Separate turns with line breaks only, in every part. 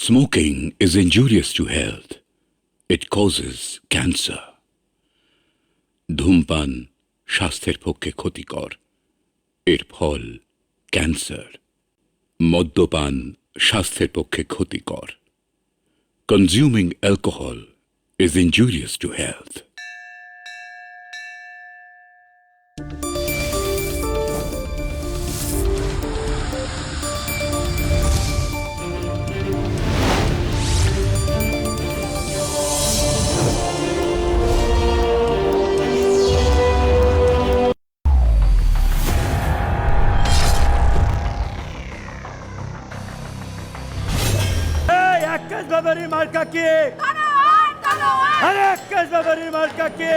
Smoking is injurious to health. It causes cancer. ধূমপান স্বাস্থ্যের পক্ষে ক্ষতিকর। এর ফল ক্যান্সার। মদ্যপান স্বাস্থ্যের পক্ষে ক্ষতিকর। Consuming alcohol is injurious to health.
Akkas বাবারি মার্কা কি? আরে আক্কাস বাবারি মার্কা কি?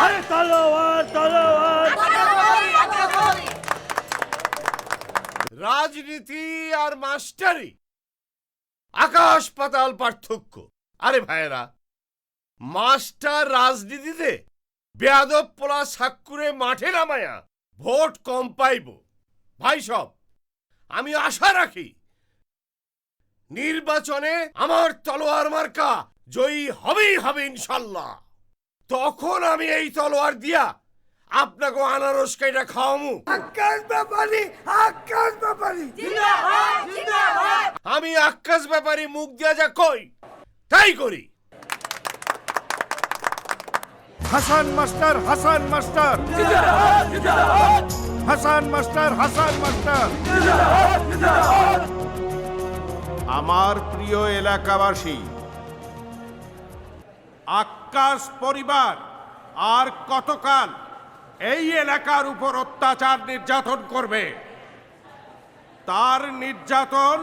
আরে তলোয়ার তলোয়ার।
রাজনীতি আর মাস্টারি আকাশ পাতাল পার্থক্য। আরে ভাইরা, মাস্টার রাজনীতিতে বেয়াদব পোলা সাক্কুরে মাঠে নামায়া ভোট কম পাইব। ভাই সব, আমি আশা রাখি নির্বাচনে আমার তলোয়ার মার্কা জয়ী হবেই হবে ইনশাল্লাহ। তখন আমি এই তলোয়ার দিয়া আপনাকে আনারস কাইটা খাওয়ামু।
আক্কাস বাবারি, আক্কাস বাবারি।
আমি আক্কাস ব্যাপারী মুখ দিয়া যা কই তাই করি।
Hasan master, Hasan master, Hasan master, Hasan master.
আমার প্রিয় এলাকাবাসী, আক্কাস পরিবার আর কতকাল এই এলাকার উপর অত্যাচার নির্যাতন করবে? তার নির্যাতন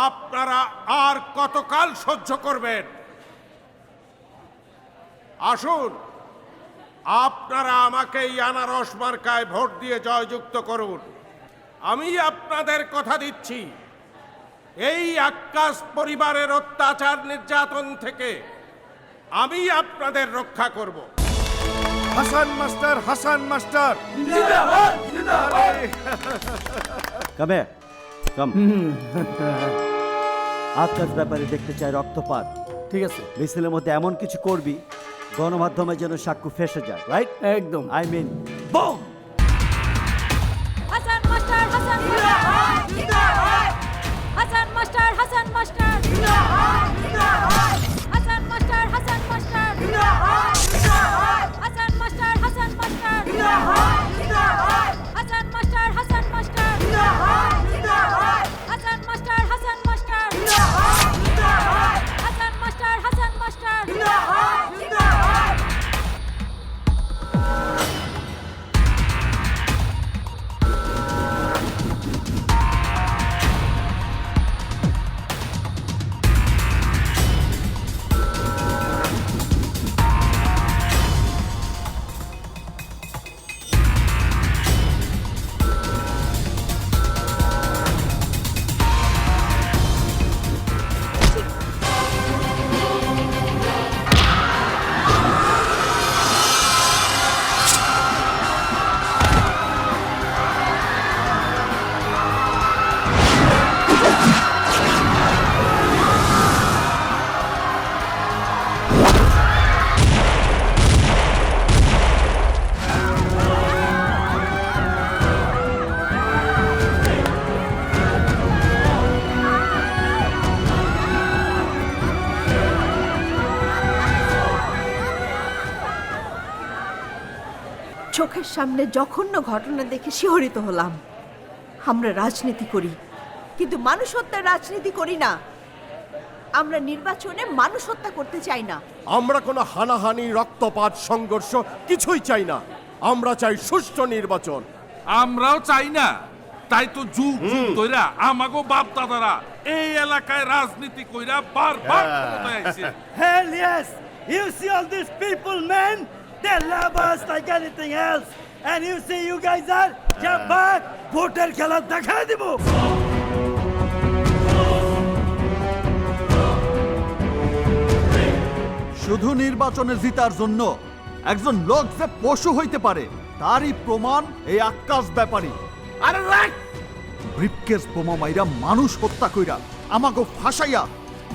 আপনারা আর কতকাল সহ্য করবেন? আসুন, আপনারা আমাকে এই আনারস মার্কায় ভোট দিয়ে জয়যুক্ত করুন। আমি আপনাদের কথা দিচ্ছি, এই আক্কাস পরিবারের অত্যাচার নির্যাতন থেকে আমি আপনাদের রক্ষা করব।
Hasan master, Hasan master.
Come here. Come. Akkas ব্যাপারে দেখতে চাই রক্তপাত।
ঠিক আছে,
মিছিলের মধ্যে এমন কিছু করবি গণমাধ্যমে যেন সাক্ষ্য ফেসে যায়, রাইট?
একদম।
I mean boom.
Hasan master, Hasan master, Hasan master, Hasan master, Hasan master, Hasan master, Hasan master, Hasan master, Hasan master, Hasan master, Hasan master, Hasan master, Hasan master, Hasan master.
চোখের সামনে জঘন্য ঘটনা দেখে শিহরিত হলাম। আমরা রাজনীতি করি, কিন্তু মানুষ হত্যার রাজনীতি করি না। আমরা নির্বাচনে মানুষ হত্যা করতে চাই না।
আমরা কোনো হানাহানি, রক্তপাত, সংঘর্ষ কিছুই চাই না। আমরা চাই সুষ্ঠু নির্বাচন।
আমরাও চাই না। তাই তো যুগ যুগ ধইরা আমাগো বাপ দাদারা এই এলাকায় রাজনীতি কইরা বারবার ক্ষমতায় আইছে।
Hell yes! You see all these people, man? They love us like anything else. And you see you guys are jabbar, voter খেলা দেখা দিব।
শুধু নির্বাচনে জিতার জন্য একজন লোক যে পশু হইতে পারে তারই প্রমাণ এই আক্কাস ব্যাপারী।
আরে রাইট,
ব্রিফকেস বোমা মাইরা মানুষ হত্যা কইরা আমাকে ফাঁসাইয়া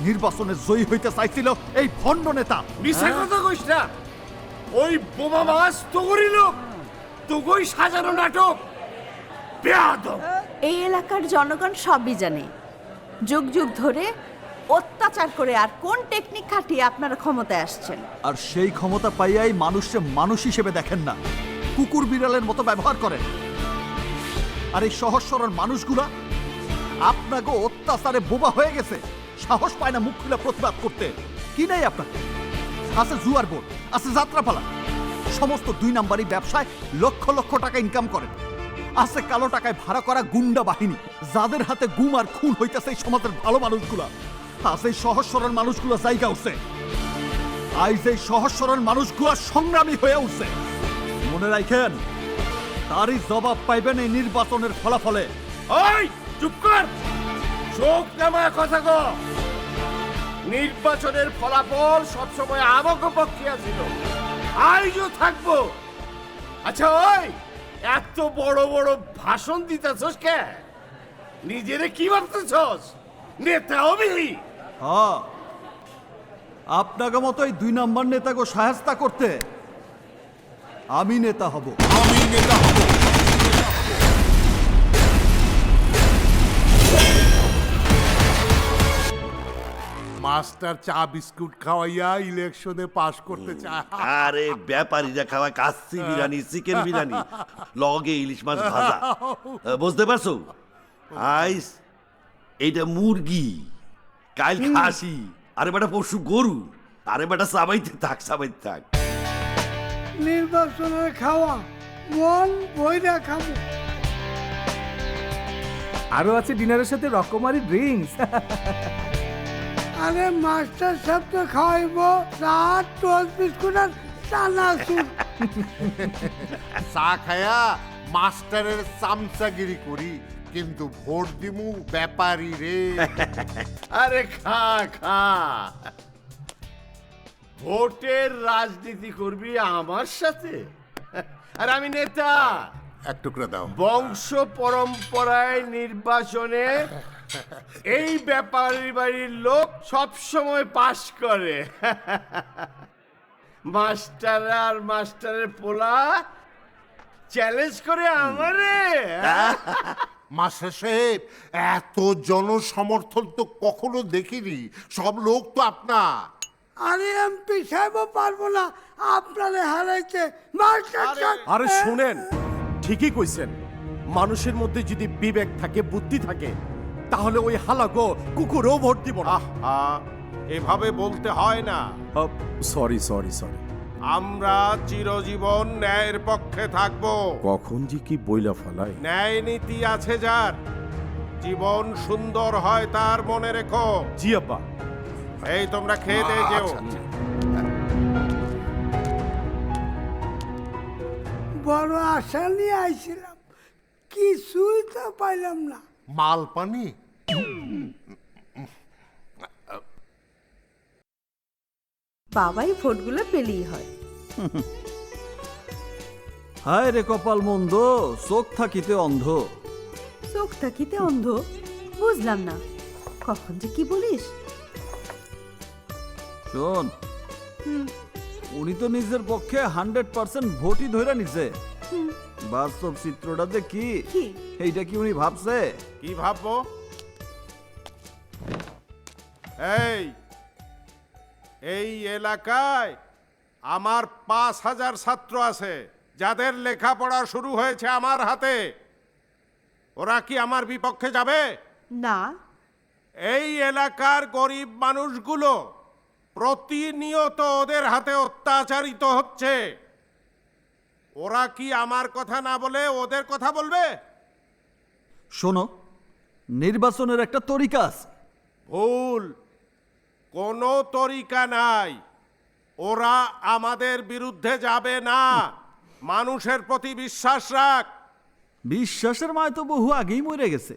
নির্বাচনে জয়ী হইতে চাইছিল এই ভণ্ড নেতা।
মিশা কথা কইস না। ওই বোমা মাস তো করিল, তোগই সাজানো নাটক। বেয়াদব।
এই এলাকার জনগণ সবই জানে, যুগ যুগ ধরে অত্যাচার করে আর কোন টেকনিক খাটিয়ে আপনারা ক্ষমতায় আসছেন।
আর সেই ক্ষমতা পাইয়াই মানুষকে মানুষ হিসেবে দেখেন না, কুকুর বিড়ালের মতো ব্যবহার করেন। আর এই সহজ সরল মানুষগুলা আপনাকে অত্যাচারে বোবা হয়ে গেছে, সাহস পায় না মুখ খুলে প্রতিবাদ করতে। কি নাই আপনাকে? আছে জুয়ার বোর্ড, আছে যাত্রাপালা, সমস্ত 2 নাম্বারি ব্যবসায় লক্ষ লক্ষ টাকা ইনকাম করেন। আছে কালো টাকায় ভাড়া করা গুন্ডা বাহিনী, যাদের হাতে গুম আর খুন হইতেছে এই সমাজের ভালো মানুষগুলা। আছে এই সহজ সরল মানুষগুলো জায়গা উঠছে, আজ এই সহজ সরল মানুষগুলো সংগ্রামী হয়ে উঠছে। মনে রাখেন, তারই জবাব পাইবেন এই নির্বাচনের ফলাফলে।
ওই চুপ কর, চোখ নামায় কথা কো। নির্বাচনের ফলাফল সবসময় আমাকে পক্ষে ছিল, আজও থাকবো। আচ্ছা ওই এত বড় বড় ভাষণ দিতেছস কে? নিজেরে কি ভাবতেছস? নেতা হবি?
হ্যাঁ, আপনাকে মতো এই 2 নাম্বার নেতাকে সাহায্য করতে আমি নেতা হব।
মাস্টার চা বিস্কুট খাওয়াইয়া ইলেকশনে পাশ করতে চায়।
আরে ব্যাপারীরা খাওয়া কাচ্চি বিরিয়ানি, চিকেন বিরিয়ানি, লগে ইলিশ মাছ ভাজা। বুঝতে পারছো? আইস এইটা মুরগি, কাল খাসি, আরে বেটা পশু গরু, আরে বেটা সাবাইতে থাক, সাবাইতে থাক।
নির্বাচনের খাওয়া মন বইরা খাবো।
আরো আছে ডিনারের সাথে রকমারি ড্রিঙ্কস।
আরে মাস্টার সাহেব তো খাওয়াইবো চা, টোস্ট, বিস্কুট আর চানাচুর।
চা খায়া মাস্টারের চামচাগিরি করি, কিন্তু ভোট দিমু ব্যাপারী রে।
আরে খা খা, ভোটের রাজনীতি করবি আমার সাথে? আর আমি নেতা,
এক টুকরা দাও।
বংশ পরম্পরায় নির্বাচনে এই ব্যাপারী বাড়ির লোক সব সময় পাস করে। মাস্টার আর মাস্টারের পোলা চ্যালেঞ্জ করে আমারে।
মাস্টার সাহেব, এত জনসমর্থন তো কখনো দেখিনি, সব লোক তো আপনার।
আরে এমপি সাহেবও পারবো না আপনারে হারাইতে। মাস্টার সাহেব,
আরে শুনেন, ঠিকই কইছেন। মানুষের মধ্যে যদি বিবেক থাকে, বুদ্ধি থাকে, তাহলে ওই হালাগো কুকুরও ভোট দিব না। এভাবে বলতে হয় না। Sorry sorry sorry. আমরা চিরজীবন ন্যায়ের পক্ষে থাকব। কখন যে কি বইলা ফেলাই। ন্যায় নীতি আছে যার, জীবন সুন্দর হয় তার, মনে রেখো। জি আব্বা। এই তোমরা খেয়ে দিয়ে যেও।
বড় আশা নিয়ে আইছিলাম, কিছুই তো পাইলাম না।
মাল পানি
বাবাই ভোটগুলো পেলেই হয়।
হায় রে কপাল মন্দ, চোখ থাকিতে অন্ধ।
চোখ থাকিতে অন্ধ? বুঝলাম না, কখন যে কি বলিস।
শোন, উনি তো নিজের পক্ষে 100% ভোটই ধরে নিছে। বাস্তব চিত্রটা যে কি, এইটা কি উনি ভাবছে?
কি ভাববো? এই এলাকায় আমার 5000 ছাত্র আছে, যাদের লেখাপড়া শুরু হয়েছে আমার হাতে। ওরা কি আমার বিপক্ষে যাবে?
না।
এই এলাকার গরিব মানুষগুলো প্রতিনিয়ত ওদের হাতে অত্যাচারিত হচ্ছে। ওরা কি আমার কথা না বলে ওদের কথা বলবে?
শোনো, নির্বাচনের একটা তরিকা আছে।
ভুল, কোনো তরিকা নাই। ওরা আমাদের বিরুদ্ধে যাবে না। মানুষের প্রতি বিশ্বাস রাখ।
বিশ্বাসের মায় তো বহু আগেই মরে গেছে।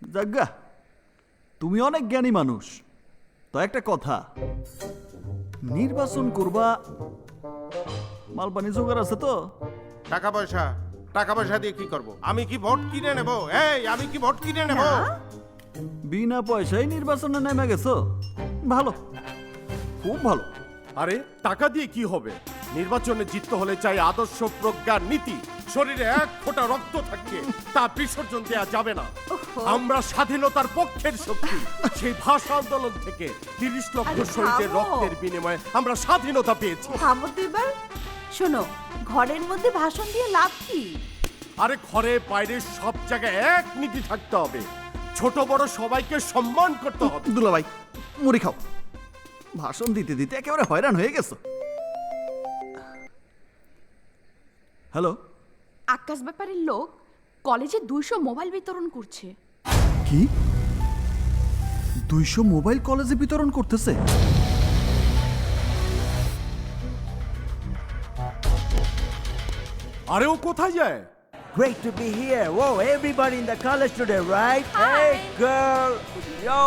জাগ্গা, তুমি অনেক জ্ঞানী মানুষ, তো একটা কথা, নির্বাচন করবা, মালপানি জোগাড় আছে তো?
টাকা পয়সা দিয়ে কি করব? আমি কি ভোট কিনে নেব? এই, আমি কি ভোট কিনে নেব?
বিনা পয়সায় নির্বাচনে নেমে গেছো, ভালো, খুব ভালো।
আরে টাকা দিয়ে কি হবে? নির্বাচনে জিততে হলে চাই আদর্শ, প্রজ্ঞা, নীতি। শরীরে এক ফোঁটা রক্ত থাকবে, তা বিসর্জন দেয়া যাবে না। আমরা স্বাধীনতার পক্ষের শক্তি। সেই ভাষা আন্দোলন থেকে 30 লক্ষ
আরে
শহীদের
থামো।
রক্তের বিনিময়ে আমরা স্বাধীনতা পেয়েছি।
থামো তো এবার। শোনো, ঘরের মধ্যে ভাষণ দিয়ে লাভ কি?
আরে ঘরে বাইরে সব জায়গায় এক নীতি থাকতে হবে। ছোট বড় সবাইকে সম্মান করতে হবে।
দুলাভাই মুড়ি খাও, ভাষণ দিতে দিতে একেবারে হয়রান হয়ে গেছো। হ্যালো,
আকাশ ব্যাপারের লোক কলেজে 200 মোবাইল বিতরণ করছে।
কি 200 মোবাইল কলেজে বিতরণ করতেছে?
আরে ও কোথায় যায়?
Great to be here. Whoa, everybody in the college today, right?
Hi.
Hey, girl. Yo,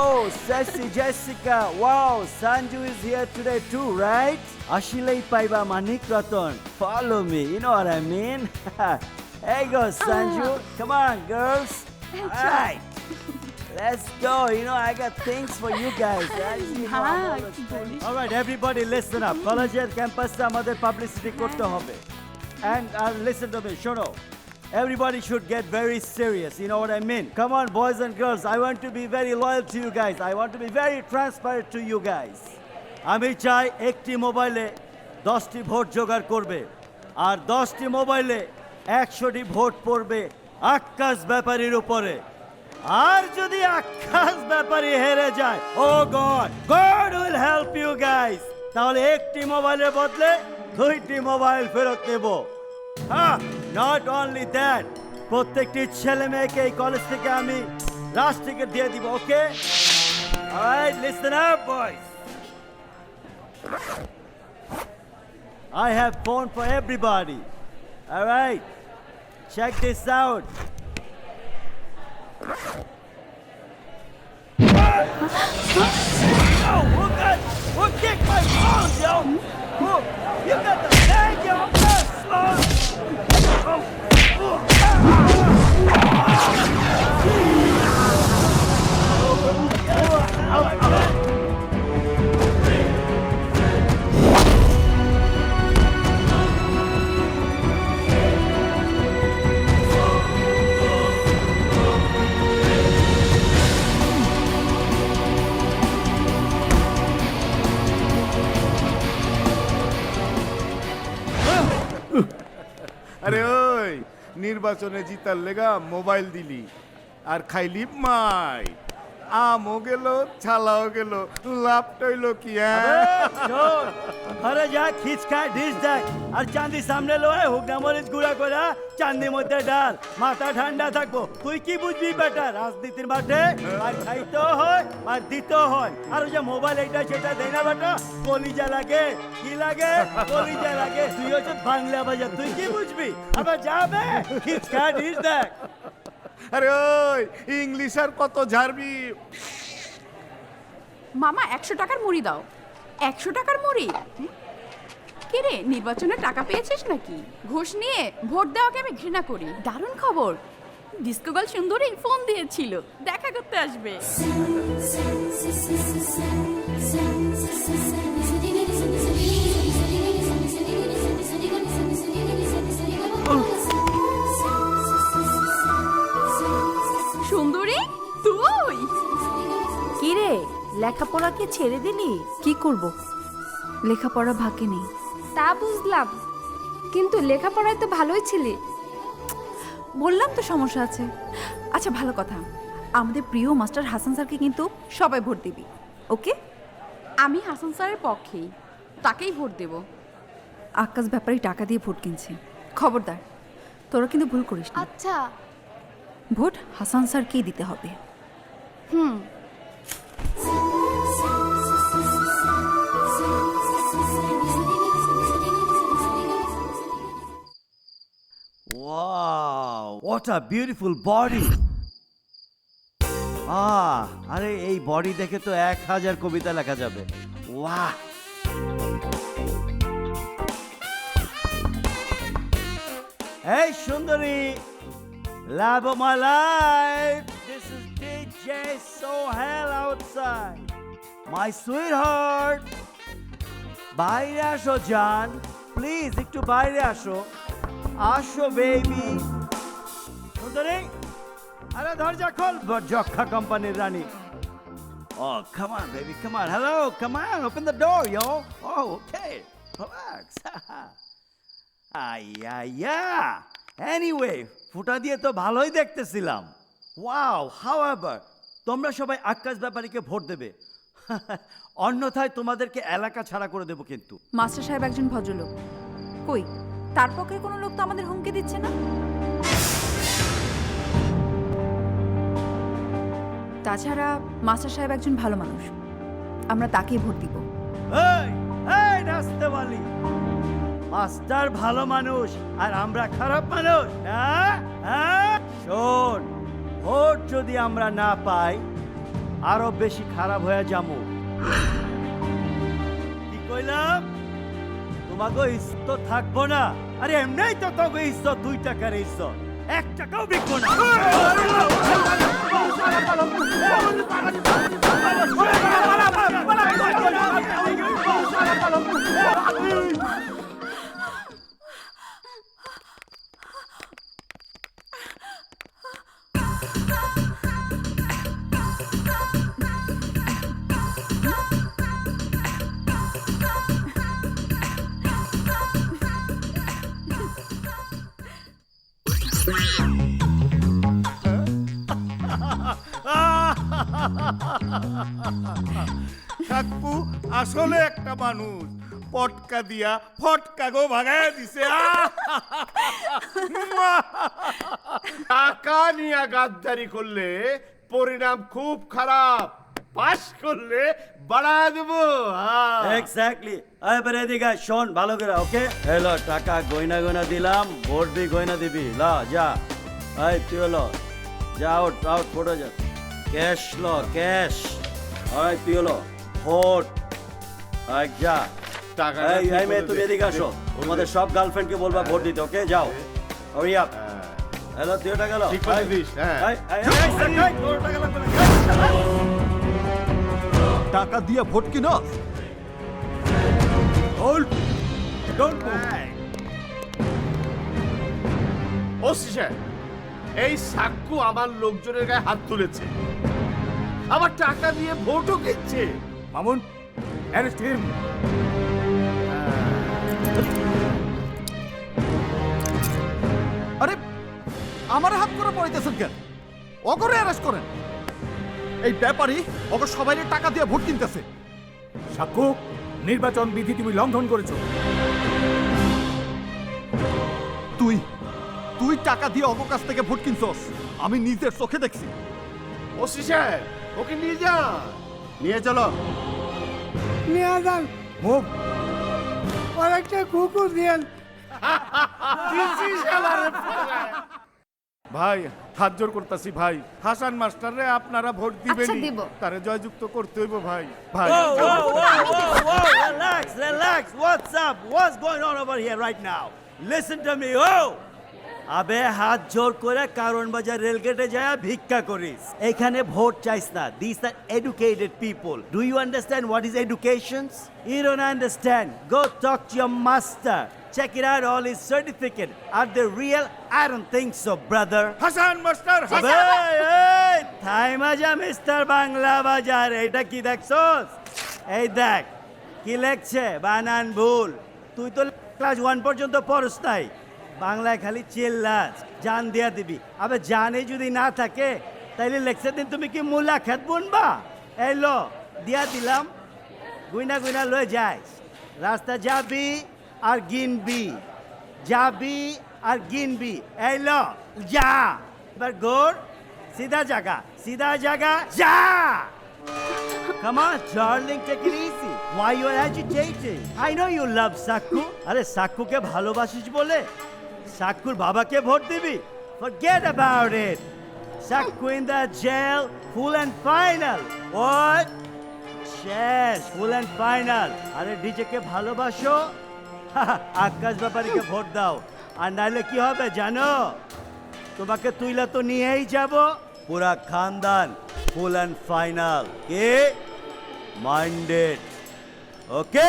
Sassy Jessica. Wow, Sanju is here today too, right? Ashilei Paiba Manik Raton. Follow me, you know what I mean? Hey, go, Sanju. Come on, girls. All right. Let's go. You know, I got things for you guys. As you know, I'm always- All right, everybody listen up. College campus আমাদের publicity করতে হবে. And listen to me, শোনো. Everybody should get very serious, you know what I mean? Come on, boys and girls, I want to be very loyal to you guys. I want to be very transparent to you guys. আমি চাই একটি মোবাইলে 10টি vote জোগাড় করবে, আর 10টি মোবাইলে 100টি vote পড়বে আকাশ ব্যাপারীর উপরে। আর যদি আকাশ ব্যাপারী হেরে যায়, oh god, god will help you guys, তাহলে একটি মোবাইলের বদলে 2টি মোবাইল ফেরত নেব। হ্যাঁ, নট অনলি দ্যাট, প্রত্যেকটি ছেলে মেয়েকে এই কলেজ থেকে আমি রাষ্ট্রকে দিয়ে দিব, ওকে? অলরাইট, লিসেন আপ বয়স। I have phone for everybody. All right, check this out. Who kicked my balls, yo? Who? You got the bag, yo?
আরে ওই নির্বাচনে জিতার লেগা মোবাইল দিলি আর খাইলি মাই, আমও গেল ছালাও গেল, লাভটা হইলো কি?
ঘরে যা, খিচকা ডিশ দেখ, আর চাঁদি সামনে লয়, হুকনা মরিচ গুঁড়া করে চাঁদির মধ্যে ডাল, মাথা ঠান্ডা থাকবো। তুই কি বুঝবি বেটা? রাজনীতির মাঠে আর খাইতেও হয় আর দিতেও হয়। আর ওই যে মোবাইল এইটা সেটা দেয় না বেটা, কলিজা লাগে। কি লাগে? কলিজা লাগে। তুই হচ্ছে বাংলা বাজার, তুই কি বুঝবি? আবার যাবে, খিচকা ডিশ দেখ।
আরে ওই ইংলিশ আর কত ঝাড়বি?
মামা 100 টাকার মুড়ি দাও। 100 টাকার মুড়ি? কি রে, নির্বাচনে টাকা পেয়েছিস নাকি? ঘুষ নিয়ে ভোট দেওয়াকে আমি ঘৃণা করি। দারুণ খবর, ডিস্কো গার্ল সুন্দরী ফোন দিয়েছিল, দেখা করতে আসবে। সুন্দরী তুই?
কি রে, লেখাপড়াকে ছেড়ে দিলি?
কি করব, লেখাপড়া ভাগে নেই।
তা বুঝলাম, কিন্তু লেখাপড়ায় তো ভালোই ছিলি।
বললাম তো সমস্যা আছে। আচ্ছা ভালো কথা, আমাদের প্রিয় মাস্টার হাসান স্যারকে কিন্তু সবাই ভোট দিবি, ওকে?
আমি হাসান স্যারের পক্ষেই, তাকেই ভোট দেব।
আকাশ ব্যাপারী টাকা দিয়ে ভোট কিনছে, খবরদার তোরা কিন্তু ভুল করিস না।
আচ্ছা।
ভোট হাসান স্যারকেই দিতে হবে।
Wow, what a beautiful body! আরে এই বডি দেখে তো 1000 কবিতা লেখা যাবে। ওয়াহ! Hey সুন্দরী, love of my life, this is DJ Jay so hell outside. My sweetheart. বাইরে আসো জান, প্লিজ একটু বাইরে আসো। আসো বেবি। সুন্দরী, আরে দরজা খোল, যক্ষা কোম্পানির রানী। Oh, come on, baby, come on. Hello, come on, open the door, yo. Oh, okay, relax. Anyway, ফুটা দিয়ে তো ভালোই দেখতেছিলাম। Wow, however, তোমরা সবাই আক্কাস ব্যাপারীকে ভোট দেবে। অন্যথায় তোমাদেরকে এলাকা ছাড়া করে দেবো কিন্তু।
মাস্টার সাহেব একজন ভদ্রলোক, কই তার পক্ষে কোনো লোক তো আমাদের হুমকি দিচ্ছে না। তাছাড়া মাস্টার সাহেব একজন ভালো মানুষ, আমরা তাকেই ভোট দিব।
এই এই রাস্তাওয়ালি, মাস্টার ভালো মানুষ আর আমরা খারাপ মানুষ? হ্যাঁ হ্যাঁ, শোন, ভোট যদি আমরা না পাই আরো বেশি খারাপ হয়ে যাবো। কি কইলাম? তোমাকে ইজ্জত থাকবো না। আরে এমনিই তো তোকে ইজ্জত 2 টাকার ইজ্জত, 1 টাকাও বিকবো না।
কাকু আসলে একটা মানুষ, পটকা দিয়া ফটকা গো ভাগায় দিছে।
টাকা নিয়ে গাদ্দারি করলে পরিণাম খুব খারাপ, পাস করলে বাড়া দেবো।
এক্স্যাক্টলি। এবারে এদিকে আয়, শোন ভালো করে, ওকে? হ্যালো, টাকা গয়না গয়না দিলাম, ভোট বি গয়না দিবি। লা যা, এই তুই হলো যা, আউট আউট, ফটো যা, ক্যাশ লো ক্যাশ। এই তুই হলো ভোট, এই যা
টাকা
এই মেয়ে, তুমি এদিকে আসো, তোমাদের সব গার্লফ্রেন্ডকে বলবা ভোট দিতে, ওকে? যাও, হরি আপ। হ্যালো, তুই ওটা গেল
ঠিক করে দিস। হ্যাঁ,
টাকা দিয়ে ভোট কিনো? Hold, don't move.
ও সিসা, এই সাক্কু আমার লোকজনের গায়ে হাত তুলেছে, আবার টাকা দিয়ে ভোটও কিনছে।
Mamun, arrest him.
আরে আমার হাত করে পড়াইতেছেন কেন? অগরে অ্যারেস্ট করেন। এই ব্যাপারই ওকে সবাই টাকা দিয়ে ভোট কিনতেছে।
সাক্ষ্য, নির্বাচন বিধি তুমি লঙ্ঘন করেছো।
তুই তুই টাকা দিয়ে অগ কাছ থেকে ভোট কিনছস, আমি নিজের চোখে দেখছি।
ও সিসা, ওকে নিয়ে যা, নিয়ে চলো।
নিয়ে যান,
মুভ।
আর একটা কুকুর দিয়েন।
ভাই হাত জোর করতেছি ভাই, হাসান মাস্টাররে আপনারা ভোট দিবেন,
আচ্ছা, দিব।
তারে জয়যুক্ত করতে হইব ভাই। ভাই
Whoa, whoa, whoa, whoa, whoa, relax, relax. What's up? What's going on over here right now? Listen to me, oh! আবে হাত জোর করে কারণ বাজার রেলগেটে যায় ভিক্ষা করিস, এখানে ভোট চাইস না। These are educated people. Do you understand what is education? You don't understand. Go talk to your master. Check it out, all his certificate. Are they real? I don't think so, brother.
Hasan master,
থাই মাজা mister Bangla বাজার, এটা কি দেখছস? এই দেখ কি লেখছে, বানান ভুল। তুই তো ক্লাস 1 পর্যন্ত পড়স নাই, বাংলায় খালি চিল্লাস, জান দিয়া দিবি। আবে জানে যদি না থাকে তাইলে লেখছে দিন তুমি কি মূলা খেত বুনবা? এই লো দিয়া দিলাম, গুইনা গুইনা লয়ে যাইস, রাস্তা যাবি আর গিনবি, যাবি আর গিনবি। এই লো যা, এবার গোর सीधा जगह जा. Come on, darling, take it easy. Why you are agitated? I know you love Sakku. अरे Sakku के ভালোবাসিস বলে Sakkuর বাবাকে ভোট দিবি? Forget about it. Sakku in the jail, full and final. What? শেষ, full and final. আরে DJ কে ভালোবাসো? আকাশ ব্যাপারীকে vote দাও, আর নাইলে কি হবে জানো? তোমাকে তুইলা তো নিয়েই যাব, पूरा खानदान फुल एंड फाइनल के माइंडेड ओके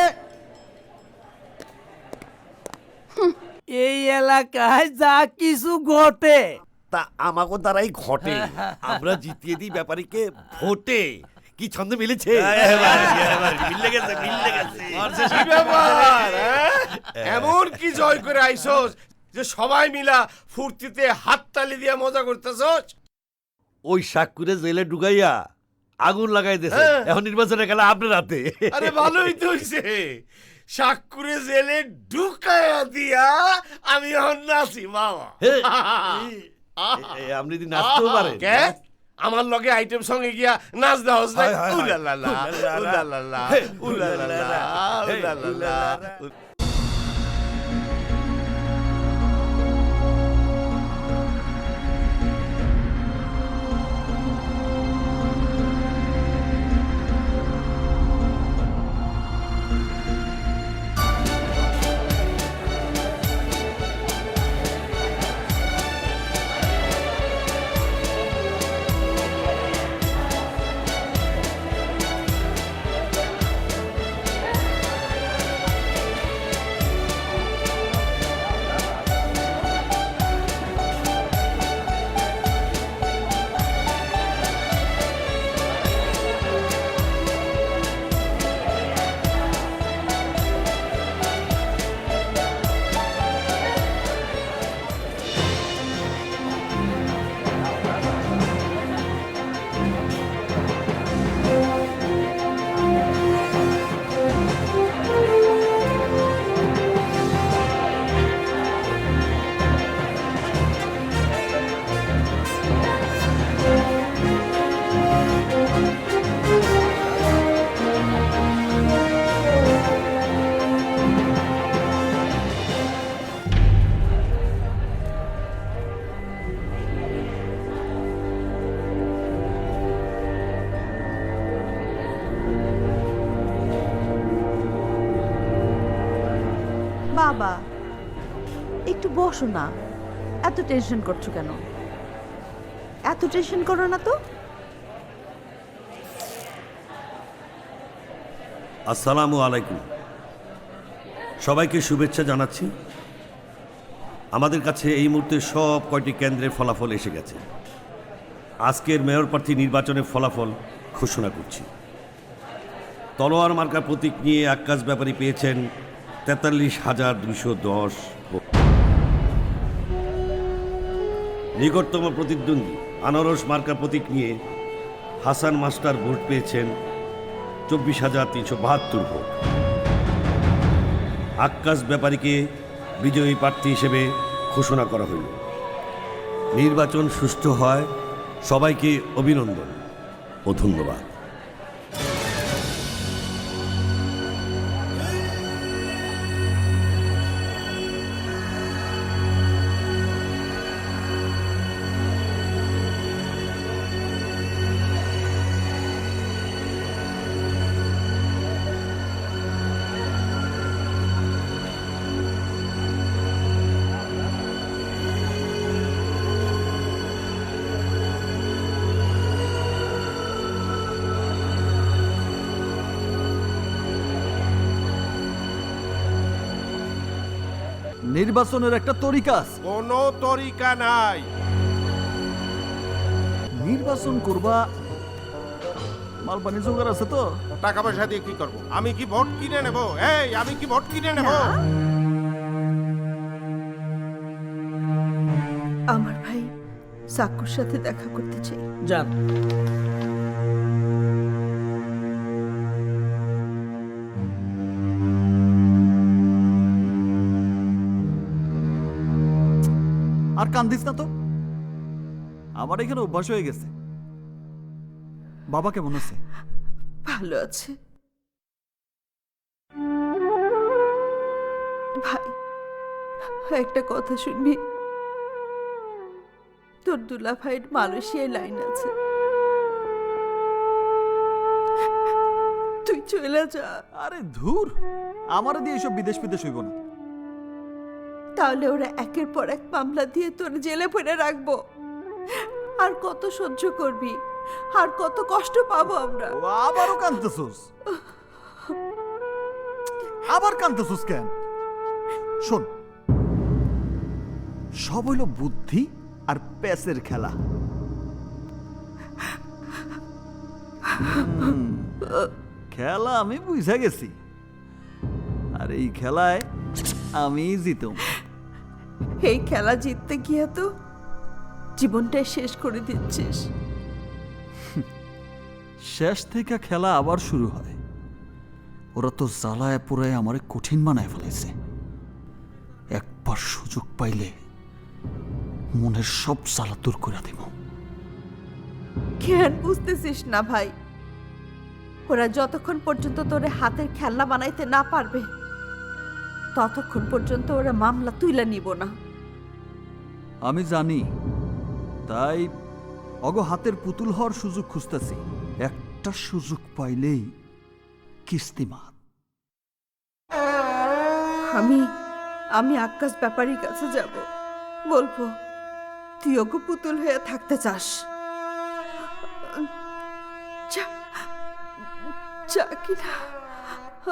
এই এলাকায় যা কিছু ঘটে
তা আমাকে দ্বারাই ঘটে আমরা জিতিয়ে দিই ব্যাপারীকে ভোটে কি ছন্দ মিলেছে মিলে গেছে
কি ব্যাপার, হ্যাঁ? এমন কি জয় করে আইছস যে সবাই মিলা ফুর্তিতে হাততালি দিয়া মজা করতেছস?
ওই সাক্ষুরে জেলে ঢুকাইয়া আগুন লাগাই দিয়েছে
হ্যাঁ।
এখন নির্বাচনের খেলা আপনার হাতে
আরে ভালোই তো হইছে, সাক্ষুরে জেলে ঢুকায়া দিয়া আমি এখন নাচি বাবা।
আপনি যদি নাচতেও পারেন
কে আমার লগে আইটেম সঙ্গে গিয়া নাচ দাও
হায়, হায়, হায়।
উলালালা উলালালা উলালালা উলালালা।
বাবা একটু বসো না, এত টেনশন করছো কেন? এত টেনশন করো না তো।
আসসালামু আলাইকুম সবাইকে শুভেচ্ছা জানাচ্ছি আমাদের কাছে এই মুহূর্তে সব কয়টি কেন্দ্রের ফলাফল এসে গেছে আজকের মেয়র প্রার্থী নির্বাচনের ফলাফল ঘোষণা করছি তলোয়ার মার্কা প্রতীক নিয়ে আক্কাস ব্যাপারী পেয়েছেন ৪৩,২১০ ভোট নিকটতম প্রতিদ্বন্দ্বী আনারস মার্কা প্রতীক নিয়ে হাসান মাস্টার ভোট পেয়েছেন ২৪,৩৭২ ভোট আক্কাস ব্যাপারীকে বিজয়ী প্রার্থী হিসেবে ঘোষণা করা হইল নির্বাচন সুষ্ঠু হয় সবাইকে অভিনন্দন ও ধন্যবাদ
নির্বাচনের একটা তরিকা আছে
কোনো তরিকা নাই
নির্বাচন করবা মাল পানি জোগাড় আছে তো
টাকা পয়সা দিয়ে কি করব আমি কি ভোট কিনে নেব এই আমি কি ভোট কিনে নেব
আমার ভাই সাকুর সাথে দেখা করতে চাই।
যান
আর কান্দিস না তো আমার এখানে অভ্যাস হয়ে গেছে বাবা কেমন আছে
ভালো আছে ভাই একটা কথা শুনবি তোর দুলা ভাইয়ের মালয়েশিয়ায় লাইন আছে তুই চলে যা
আরে ধুর আমারে দিয়ে এসব বিদেশ হইব না
তাহলে ওরা একের পর এক মামলা দিয়ে তোর জেলে ভরে রাখবো আর কত সহ্য করবি? আর কত কষ্ট পাবো আমরা?
ও আবারও কাঁদতেছুস? আবার কাঁদতেছুস কেন? শোন, সব হইল বুদ্ধি আর প্যাসের খেলা। খেলা আমি বুঝা গেছি, আর এই খেলায় আমি জিতুম।
এই খেলা জিততে গিয়ে তো জীবনটাই শেষ করে দিচ্ছিস।
শেষ থেকে খেলা আবার শুরু হয়। ওরা তো জ্বালায় পুরায় আমারে কঠিন বানায় ফেলেছে। একবার সুযোগ পাইলে মনের সব জ্বালা দূর করে দেব।
কেন বুঝতেছিস না ভাই? ওরা যতক্ষণ পর্যন্ত তোরে হাতের খেলনা বানাইতে না পারবে ততক্ষণ পর্যন্ত ওরা মামলা তুইলা নিব না।
আমি জানি, তাই অগ হাতের পুতুল হওয়ার সুযোগ খুঁজতেছি। একটা সুযোগ পাইলেই কিস্তিমাত।
আমি আকাশ ব্যাপারীর কাছে যাব, বলবো তুই ওগো পুতুল হয়ে থাকতে চাস। যা কিনা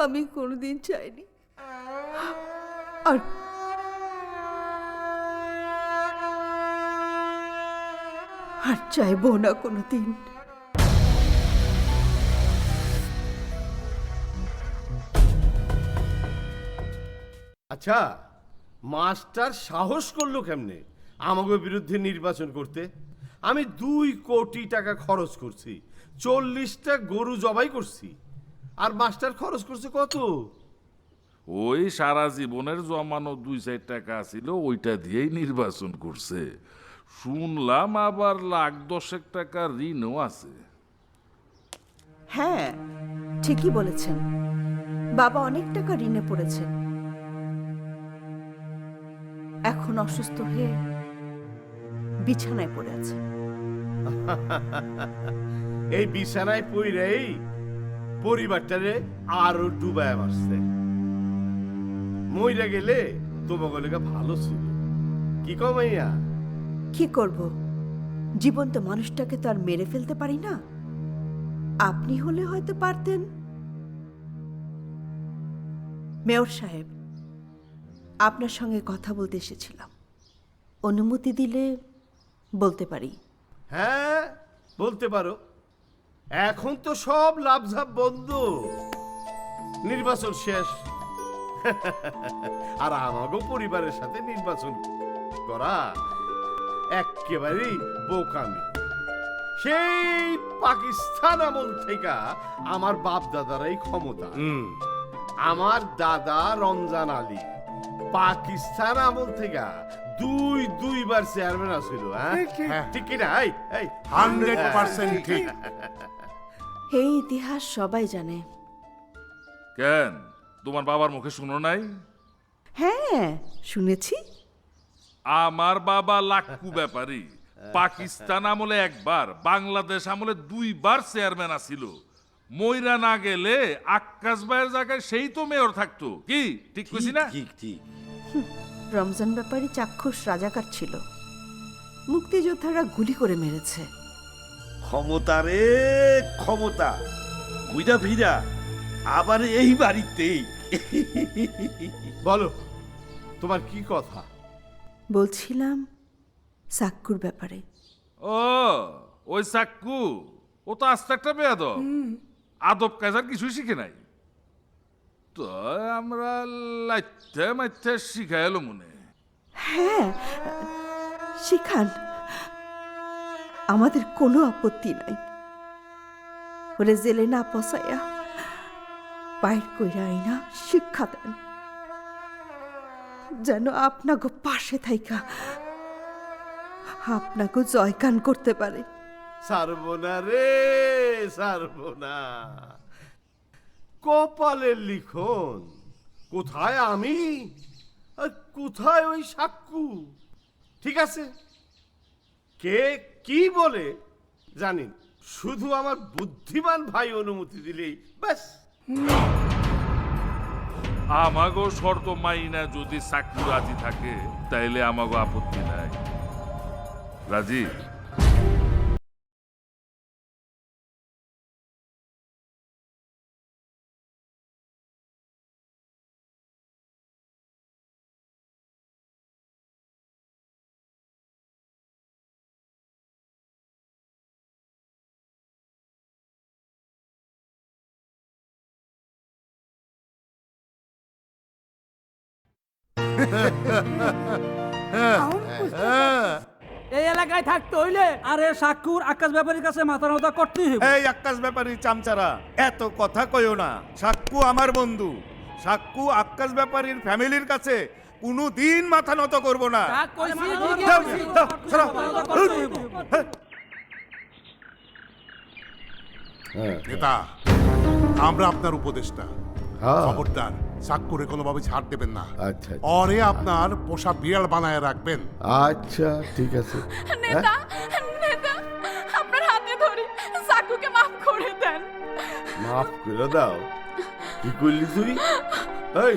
আমি কোনোদিন চাইনি, আর চাইবো না কোনোদিন।
আচ্ছা, মাস্টার সাহস করলো কেমনে আমাকে বিরুদ্ধে নির্বাচন করতে? আমি 2 কোটি টাকা খরচ করছি, 40টা গরু জবাই করছি, আর মাস্টার খরচ করছে কত?
ওই সারা জীবনের জমানো 2-4 টাকা ছিল, ওইটা দিয়েই নির্বাচন করছে। শুনলাম আবার $10,00,000 টাকা ঋণও আছে।
হ্যাঁ, ঠিকই বলেছেন। বাবা অনেক টাকা ঋণে পড়েছেন। এখন অসুস্থ হয়ে বিছানায় পড়ে আছে।
এই বিছানায় পইরেই পরিবারটারে আরো ডুবায় মারছে। মইরা গেলে তোমাকে লেগে ভালো ছিল, কি কমাইয়া?
কি করব, জীবন্ত মানুষটাকে তো আর মেরে ফেলতে পারি না। আপনি হলে হয়তো পারতেন। মেয়র সাহেব, আপনার সঙ্গে কথা বলতে এসেছিলাম। অনুমতি দিলে বলতে পারি।
হ্যাঁ, বলতে পারো। এখন তো সব লাভঝাপ বন্ধ, নির্বাচন শেষ। আর আমাগো পরিবারের সাথে নির্বাচন করা একেবারেই বোকামি। সেই পাকিস্তান আমল থেকে আমার বাপ দাদারাই ক্ষমতা। আমার দাদা রমজান আলী পাকিস্তান আমল থেকে দুইবার চেয়ারম্যান আছিল। ঠিক কিনা?
100% ঠিক।
এই ইতিহাস সবাই জানে।
কেন, তোমার বাবার মুখে শুনো নাই?
হ্যাঁ, শুনেছি।
আমার বাবা লাক্কু ব্যাপারী পাকিস্তান আমলে 1 বার, বাংলাদেশ আমলে 2 বার চেয়ারম্যান আছিল। মইরা না গেলে আক্কাস ভাইয়ের জায়গায় সেই তো মেয়র থাকতো। কি ঠিক কইছি না?
ঠিক ঠিক।
রমজান ব্যাপারী চাক্ষুষ রাজাকার ছিল, মুক্তিযোদ্ধারা গুলি করে মেরেছে।
ক্ষমতা রে ক্ষমতা, ঘুইরা ফিরা আবার এই বাড়িতেই।
বলো, তোমার কি কথা?
বলছিলাম সাক্কুর ব্যাপারে।
ও, ওই চাক্কু, ও তো আস্তে একটা বেয়াদব, আদব কায়দার কিছুই শিখে নাই। তো আমরা লাইতে মাইতে শিখাই এলো মনে।
হ্যাঁ, শিখান, আমাদের কোনো আপত্তি নাই। ওরে জেলে না পসাইয়া বাইর কইরা আইনা শিক্ষা দেন, যেন আপনাকে পাশে থাইকা আপনাকে জয়গান করতে পারে।
সারবো না রে, সারবো না। কপালের লিখন, কোথায় আমি আর কোথায় ওই সাক্কু? ঠিক আছে, কে কি বলে জানি, শুধু আমার বুদ্ধিমান ভাই অনুমতি দিলেই ব্যাস।
আমাগো শর্ত মাইনা যদি চাকরি রাজি থাকে তাইলে আমাগো আপত্তি নাই। রাজি?
এই এলাকায় থাকতে হইলে আরে সাক্ষুর আকাশ ব্যাপারীর কাছে মাথা নত করতেই হবে।
এই আক্কাস ব্যাপারী চামচারা, এত কথা কইও না। সাক্কু আমার বন্ধু। সাক্কু আক্কাস ব্যাপারীর ফ্যামিলির কাছে কোনো দিন মাথা নত করব না। দাও, দাও, সরাও।
নেতা, আমরা আপনার উপদেষ্টা, খবরদার সাক্কুরে কোনোভাবে ছাড় দেবেন না।
আচ্ছা
অরে আপনার পোষা বিড়াল বানায় রাখবেন।
আচ্ছা ঠিক আছে।
নেতা নেতা আপনার হাতে ধরে সাকুকে মাফ করে দেন।
মাফ করে দাও? কি করলি তুই? এই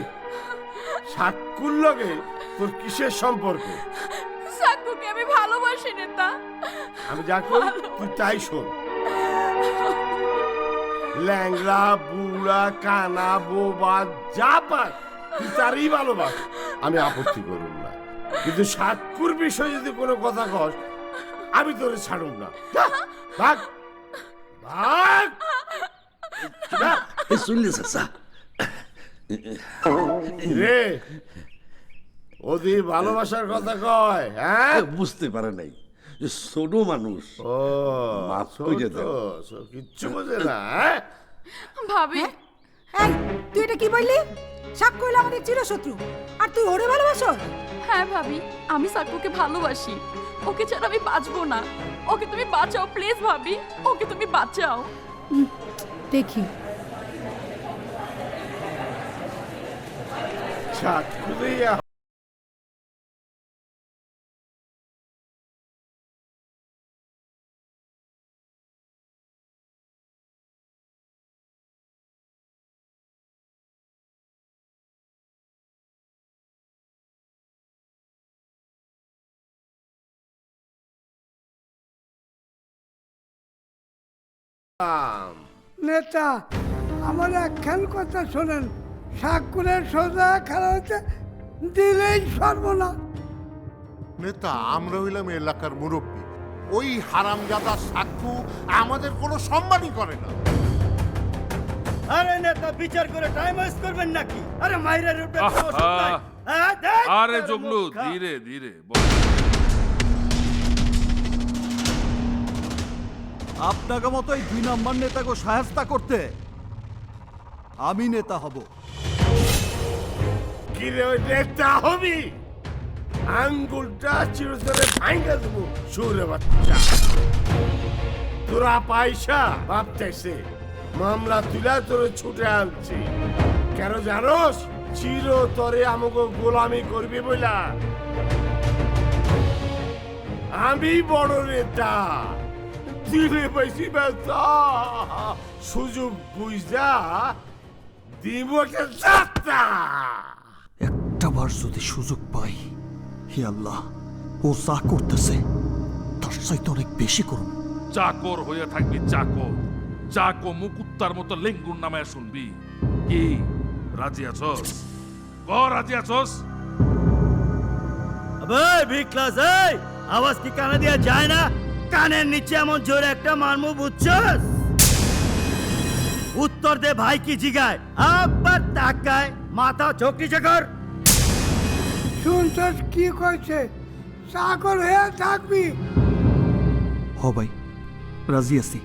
সাক্কুর লগে তোর কিসের সম্পর্ক?
সাকুকে আমি ভালোবাসি নেতা।
আমি যা করি তুই তাই শোন। ল্যাংড়া বুড়া কানা বোবা যা পাস তুই তারই ভালোবাস, আমি আপত্তি করুন না। কিন্তু সাক্কুর বিষয়ে যদি কোনো কথা কস আমি তোরে ছাড়ুম না। যা, ভাগ ভাগ।
শুনলে চাচা,
রে ওদি ভালোবাসার কথা কয়, হ্যাঁ
বুঝতে পারে নাই যে ছোট মানুষ।
ও
মাফ করে দাও।
কিচ্ছু বোঝে না। হ্যাঁ
ভাবি
এই তুই এটা কি বললি? সাক্ষ্য হলো আমাদের চিরশত্রু আর তুই ওরে ভালোবাসো?
হ্যাঁ ভাবি, আমি সাকুকে ভালোবাসি। ওকে ছাড়া আমি বাঁচবো না। ওকে তুমি বাঁচাও প্লিজ ভাবি, ওকে তুমি বাঁচাও।
দেখি
সাক্কু
নেতা, আমার একখান কথা শোনেন। সাক্ষুরের সোজা খেলা হচ্ছে দিলেই সর্বনা।
নেতা, আমরা হইলাম এলাকার মুরব্বী। ওই হারামজাদা সাক্কু আমাদের কোনো সম্মানই করে না।
আরে নেতা, বিচার করে টাইম ওয়েস্ট করবেন নাকি? আরে মাইরের উপরে
আরে জগলু ধীরে ধীরে বল।
আপনাকে মতো এই 2 নম্বর নেতাকে সাহায্য করতে আমি নেতা হব।
কি রে ওই নেতা হবি? আঙ্গুলটা চিরতরে ভাঙা দেবো সুরে বাচ্চা। তোরা পয়সা ভাবতেছে মামলা তুলা তোরে ছুটে আনছি কেন জানোস? চিরতরে আমাকে গোলামি করবি বইলা। আমি বড় নেতা, দিলে বেশি ব্যথা, সুযোগ বুঝা দিব যাত্রা।
একটা বার যদি সুযোগ পাই, হে আল্লাহ, ও যা করতেছে তার চাইতে অনেক বেশি করুন।
চাকর হয়ে থাকবি চাকর। চাকো মুকুত্তার মতো লেঙ্গুর নামে শুনবি। কি রাজি আছস? রাজি আছস?
ভিক্লাস, এই আওয়াজ কি কানে দেওয়া যায় না? কানের নিচে এমন জোরে একটা মারমু, বুঝছস? উত্তর দে ভাই, কি জিগায়? আবার তাকায়, মাথা চোখনি চাকর। শুনছস কি কইছে? চাকর হয়ে থাকবি।
হ ভাই, রাজি আছি।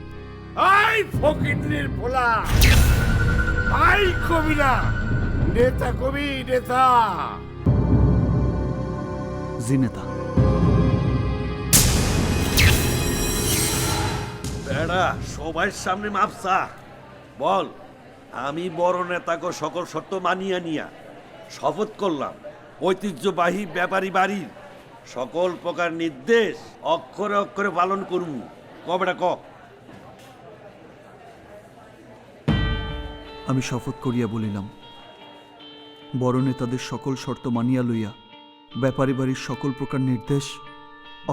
আই ফকিন্নির পোলা, ভাই কবি না, নেতা কবি, নেতা।
জি নেতা।
বেড়া সবার সামনে মাপসা বল, আমি বড় নেতাকে সকল শর্ত মানিয়া নিয়া শপথ করলাম ঐতিহ্যবাহী ব্যাপারী বাড়ির সকল প্রকার নির্দেশ অক্ষরে অক্ষরে পালন করব। কবেটা ক?
আমি শপথ করিয়া বলিলাম, বড় নেতাদের সকল শর্ত মানিয়া লইয়া ব্যাপারী বাড়ির সকল প্রকার নির্দেশ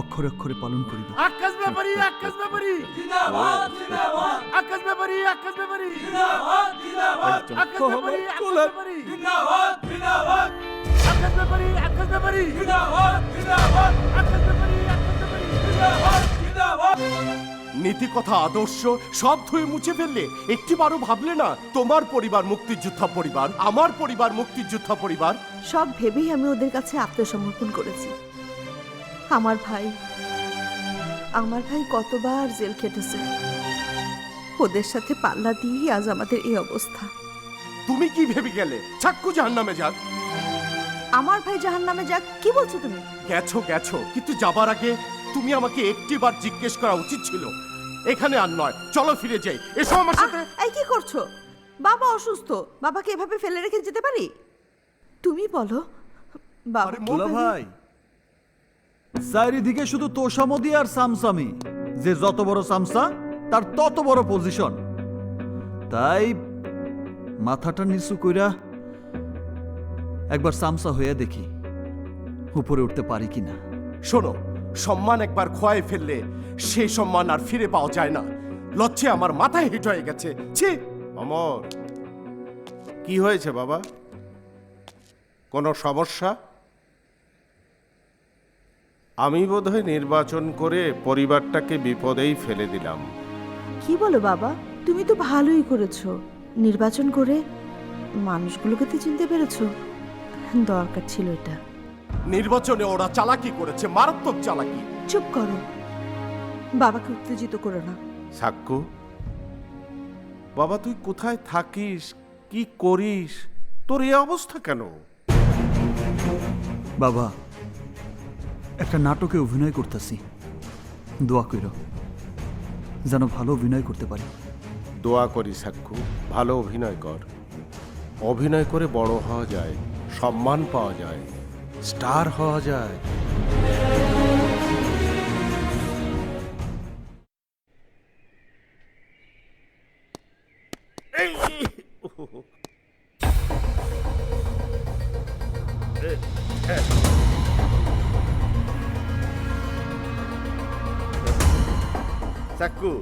অক্ষরে অক্ষরে পালন করিব।
আকাশ ব্যাপারী, আকাশ ব্যাপারী, জিন্দাবাদ জিন্দাবাদ। আকাশ ব্যাপারী, আকাশ ব্যাপারী, জিন্দাবাদ জিন্দাবাদ। আকাশ ব্যাপারী, আকাশ ব্যাপারী, জিন্দাবাদ জিন্দাবাদ। আকাশ ব্যাপারী, আকাশ ব্যাপারী, জিন্দাবাদ জিন্দাবাদ। আকাশ ব্যাপারী, আকাশ ব্যাপারী, জিন্দাবাদ জিন্দাবাদ।
নীতি কথা আদর্শ সব ধুয়ে মুছে ফেললে একটিবারও ভাবলে না তোমার পরিবার মুক্তিযোদ্ধা পরিবার, আমার পরিবার মুক্তিযোদ্ধা পরিবার।
সব ভেবেই আমি ওদের কাছে আত্মসমর্পণ করেছি। আমার ভাই কতবার জেল খেটেছে, ওদের সাথে পাল্লা দিয়েই আজ আমাদের এই অবস্থা।
তুমি কি ভেবে গেলে চাক্কু জাহান্নামে যাক?
আমার ভাই জাহান্নামে যাক কি বলছো তুমি?
গেছো, কিন্তু যাবার আগে তুমি আমাকে একটিবার জিজ্ঞেস করা উচিত ছিল। এখানে আর নয়, চলো ফিরে যাই। এসো আমার সাথে।
এই কি করছো? বাবা অসুস্থ, বাবাকে এভাবে ফেলে রেখে যেতে পারি? তুমি বলো বাবা।
দুলা ভাই, চারিদিকে শুধু তোষামদি আর সামসামি, যে যত বড় সামসা তার তত বড় পজিশন। তাই মাথাটা নিচু কইরা একবার সামসা হইয়া দেখি উপরে উঠতে পারি কিনা।
শোনো, সম্মান একবার খোয়াই ফেললে সেই সম্মান আর ফিরে পাওয়া যায় না। লজ্জে আমার মাথায় হিট হয়ে গেছে। ছি!
অমর, কি হয়েছে বাবা? কোনো সমস্যা? আমি বোধহয় নির্বাচন করে পরিবারটাকে বিপদেই ফেলে দিলাম।
কি বলো বাবা, তুমি তো ভালোই করেছো নির্বাচন করে, মানুষগুলোকে তো চিনতে পেরেছো। দরকার ছিল এটা।
নির্বাচনে ওরা চালাকি করেছে, মারাত্মক চালাকি।
চুপ করো, বাবাকে উত্তেজিত করো না।
সাক্কু, বাবা তুই কোথায় থাকিস, কি করিস, তোর এই অবস্থা কেন?
বাবা, একটা নাটকে অভিনয় করতেছি, দোয়া কইর যেন ভালো অভিনয় করতে পারি।
দোয়া করি সাক্কু, ভালো অভিনয় কর। অভিনয় করে বড় হওয়া যায়, সম্মান পাওয়া যায়, স্টার হওয়া যায়।
চাক্কু,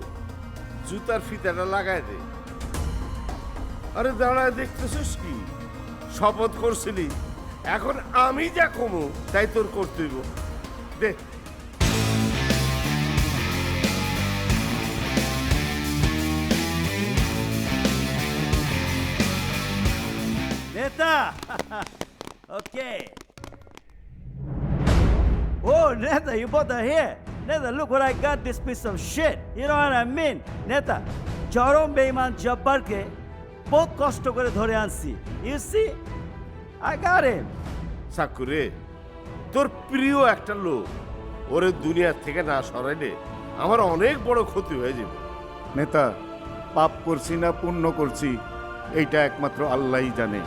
জুতার ফিতাটা লাগাই দে। আরে দাঁড়ায় দেখতেছিস কি? শপথ করছিলি, এখন আমি যা কমু তাই তোর করতেইব। দে।
Neta! Okay. Oh, Neta, you bought that here. Neta, look what I got, this piece of shit. You know what I mean? Neta, চরম বেঈমান জব্বারকে বহুত কষ্ট করে ধরে আনছি। You see? I got him.
চাক্কু রে, তোর প্রিয় একটা লোক, ওরে দুনিয়া থেকে না সরাইলে আমার অনেক বড় ক্ষতি হয়ে যাবে।
নেতা, পাপ করছি না পুণ্য করছি এইটা একমাত্র আল্লাহই জানে।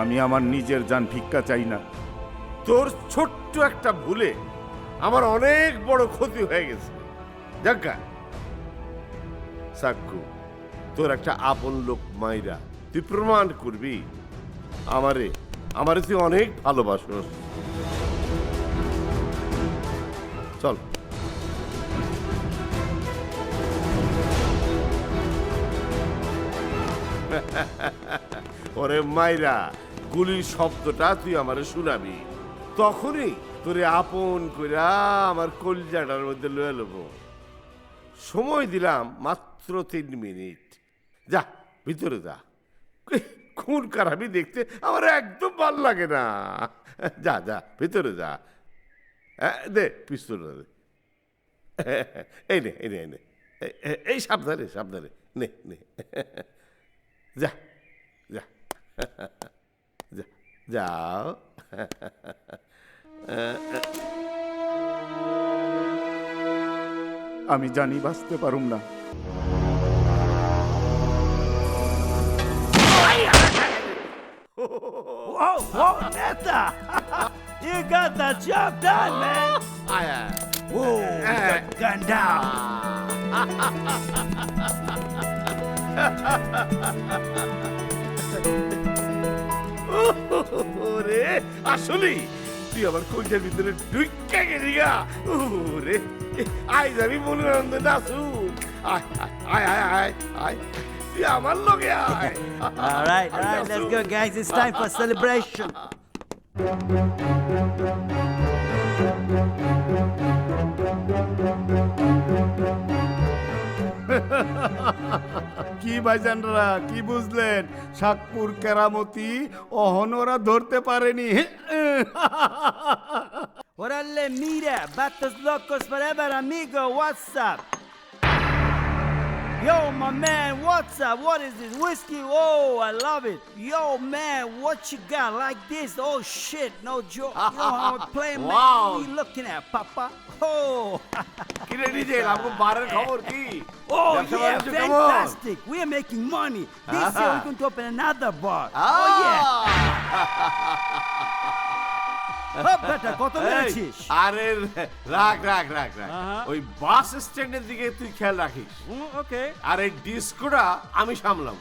আমি আমার নিজের জান ভিক্ষা চাই না।
তোর ছোট্ট একটা ভুলে আমার অনেক বড় ক্ষতি হয়ে গেছে। জাগা সাক্কু, তোর একটা আপন লোক মাইরা তুই প্রমাণ করবি আমারে তুই অনেক ভালোবাসোস। চল। ওরে মাইরা গুলির শব্দটা তুই আমারে শুনাবি, তখনই তোরে আপন কইরা আমার কলজাটার মধ্যে লয়ে লব। সময় দিলাম মাত্র 3 মিনিট। যা ভিতরে যা, খুন খারাপি দেখতে আমার একদম ভাল লাগে না। যা যা ভিতরে যা। দে পিস্তলটা দে। এই নে এই নে এই নে, এই সাবধানে সাবধানে নে নে। যা যা যা যাও।
আমি জানি বাঁচতে পারুম না।
Whoa, whoa, Neta! You got the job done, man! Whoa, you got the gun down!
ওরে আসলে তুই আমার কলজার ভিতরে ঢুকে গেলি গা। ওরে আজ আমি মনোনন্দ নাচু। আয় আয় আয় আয় আয়, তুই আমার লগে আয়।
All right, let's go, guys. It's time for celebration.
কি ভাইজানরা কি বুঝলেন? সাক্কুর কেরামতি অহনরা ধরতে পারেনি।
Orale, mira, vatos locos forever, amigo. What's up? Yo, my man, what's up? What is this? Whiskey? Oh, I love it. Yo, man, what you got like this? Oh, shit, no joke. You know how I'm playing, man.
Wow.
What you looking at, Papa? Oh,
কিরে নিজে আপু বারের খবর কি?
oh
ব্যবসা
yeah,
বাণিজ্য কেমন?
fantastic. We are making money. This year we're going to open another bar. Oh, yeah. Oh, বেটা, কত মেরেছিস?
আরে রাখ রাখ রাখ রাখ ওই বাস স্ট্যান্ডের দিকে তুই খেয়াল রাখিস।
ওকে।
আর এই ডিস্কোটা আমি সামলাম।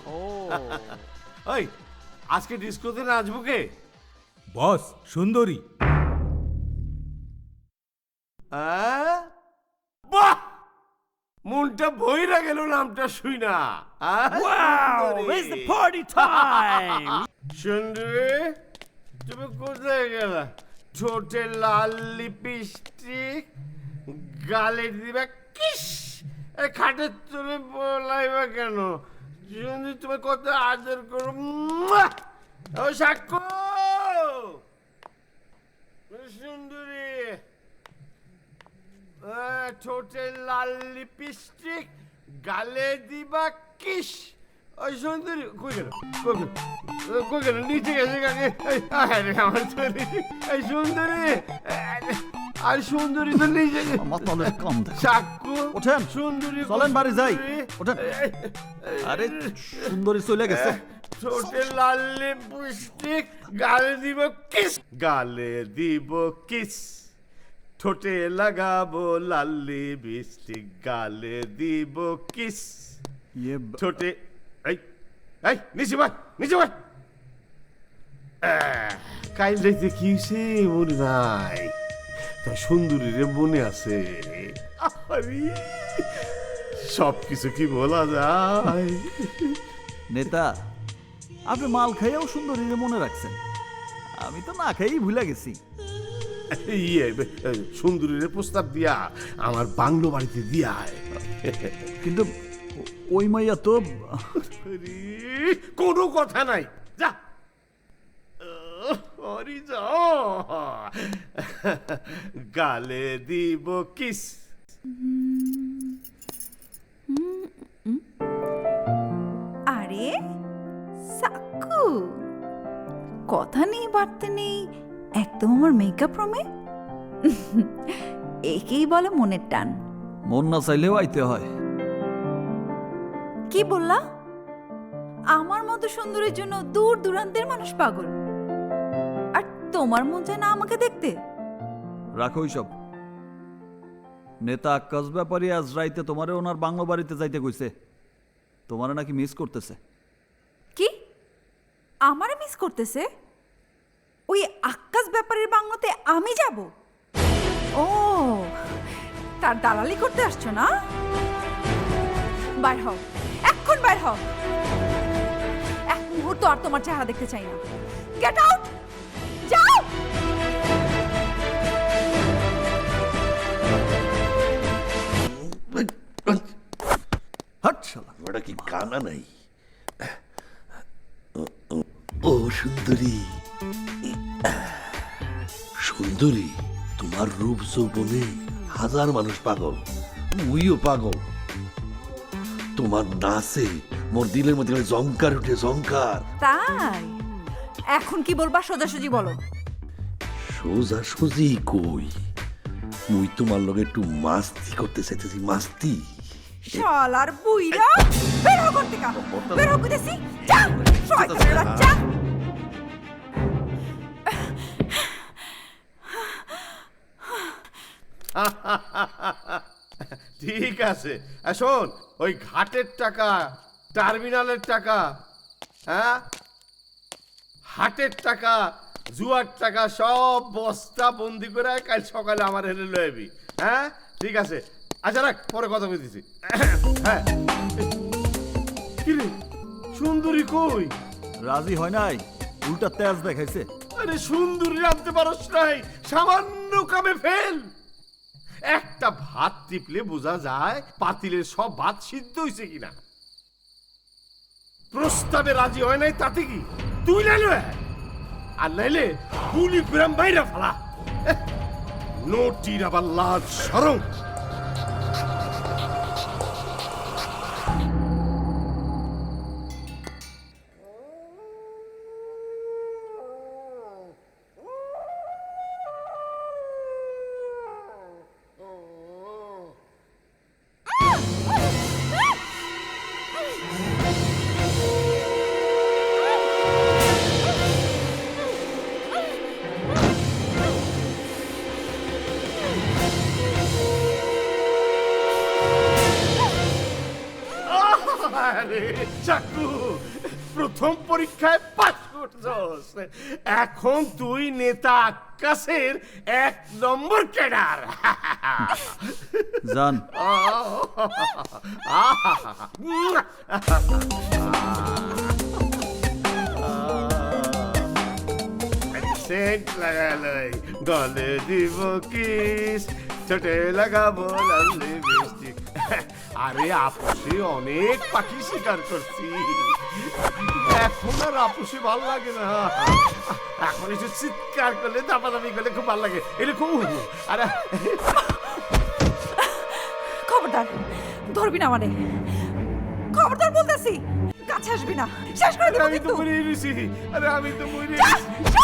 ওই আজকে ডিস্কোতে নাচবো কে?
বস সুন্দরী।
বাহ, মনটা বইরা গেল নামটা শুই না।
Wow, it's the party time.
সুন্দরী, তুমি কোথায় গেলা? ঠোঁটে লাল লিপস্টিক, গালে দিবা কিস, খাটের তুলে বলাইবা কেন? সুন্দরী, তুমি কত আদর করো। ও সাক্ষ্য, সুন্দরী, ঠোঁটে লাল লিপস্টিক, গালে দিবা কিস। ওই সুন্দরী কই গেল? কই গেল? নিচে গেছে কাকে? আমার সুন্দরী, এই সুন্দরী, আর সুন্দরী তো নিচে
মাতালের কাম দেখ।
সাক্ষ্য,
ওঠেন,
সুন্দরী,
চলেন বাড়ি যাই।
সুন্দরী।
ওঠেন। আরে সুন্দরী চলে গেছে।
ঠোঁটে লাল লিপস্টিক, গালে দিব কিস, গালে দিব কিস, ঠোঁটে লাগাবো লাল লিপস্টিক, গালে দিব কিস, ঠোঁটে এই এই নিচে ভাই, নিচে ভাই। কাইল যাইতে কি হইছে মনে নাই, তাই সুন্দরী রে মনে আছে। আরে সব কিছু কি বলা যায়?
নেতা, আপনি মাল খাইয়াও সুন্দরীরে মনে রাখছেন, আমি তো না খাইই ভুলে গেছি।
সুন্দরীর প্রস্তাব দিয়া আমার বাংলো বাড়িতে দিয়া।
কিন্তু ওই মাইয়া তো
কোনো কথা নাই, যা যা, গালে দিব কিস।
আরে সাক্কু, কথা নেই বার্তা নেই, একদম আমার মেকআপ রুমে। একেই বলে মনের টান।
মন না চাইলেও আইতে হয়।
কি বললা? আমার মতো সুন্দরীর জন্য দূর দূরান্তের মানুষ পাগল, আর তোমার মন চায় না আমাকে দেখতে?
রাখো সব। নেতা আক্কাস ব্যাপারী আজ রাইতে তোমারে ওনার বাংলো বাড়িতে যাইতে কইছে, তোমারে নাকি মিস করতেছে।
কি আমারে মিস করতেছে? ওই আক্কাস ব্যাপারের বাংলোতে আমি যাব? ও, তার দালালি করতে আসছো না? বাইর হও, এখন বাইর হও। এক মুহূর্ত আর তোমার চেহারা দেখতে চাই না। গেট আউট, যাও।
হাট শালা,
ওটা কি কানা নাই? ও সুন্দরী, সুন্দরী, তোমার রূপ যৌবনে হাজার মানুষ পাগল, উইও পাগল। তোমার নাচে মোর দিলের মধ্যে জঙ্কার উঠে, জঙ্কার।
তাই এখন কি বলবা? সোজাসুজি বলো।
সোজা সুজি কই, মুই তোমার লগে একটু মাস্তি করতে চাইতেছি, মাস্তি।
শালার বুইরা, বের হও করতে কা, বের হও কইতেছি। যা শয়তানের বাচ্চা।
ঠিক আছে, শোন, ওই ঘাটের টাকা, টার্মিনালের টাকা, হ্যাঁ, হাটের টাকা, জুয়ার টাকা সব বস্তা বন্দি করে কাল সকালে আমার হেলে লইবি। হ্যাঁ ঠিক আছে, আচ্ছা রাখ, পরে কথা বলতেছি। হ্যাঁ, কিরে সুন্দরী কই?
রাজি হয় নাই, উল্টা তেজ দেখাইছে।
আরে সুন্দরী আনতে পারস নাই, সামান্য কামে ফেল। একটা ভাত টিপলে বোঝা যায় পাতিলের সব ভাত সিদ্ধ হয়েছে কিনা। প্রস্তাবে রাজি হয় নাই তাতে কি তুই নাইলে আর নাইলে গুলি গ্রাম বাইরে ফেলা। নোটির আবার লাজ সরম। আরে চাকু, প্রথম পরীক্ষায় পাস করছস, এখন তুই নেতা আক্কাসের 1 নম্বর ক্যাডার।
জান
সেন্ট লাগালাই গলে দিব কিস, ছোটে লাগাবো লাল লিপস্টিক। আরে আপুসে অনেক পাখি শিকার করছি, এখন আর আপুসে ভালো লাগে না। এখন একটু চিৎকার করলে দাপাদাপি করলে খুব ভালো লাগে এরকম। আরে
খবরদার ধরবি না মানে, খবরদার বলতেছি, কাছে আসবি না, শেষ করে দেব
আমি তো
কিন্তু।
মরে গেছি, আরে আমি তো মরে
যা,
গেছি,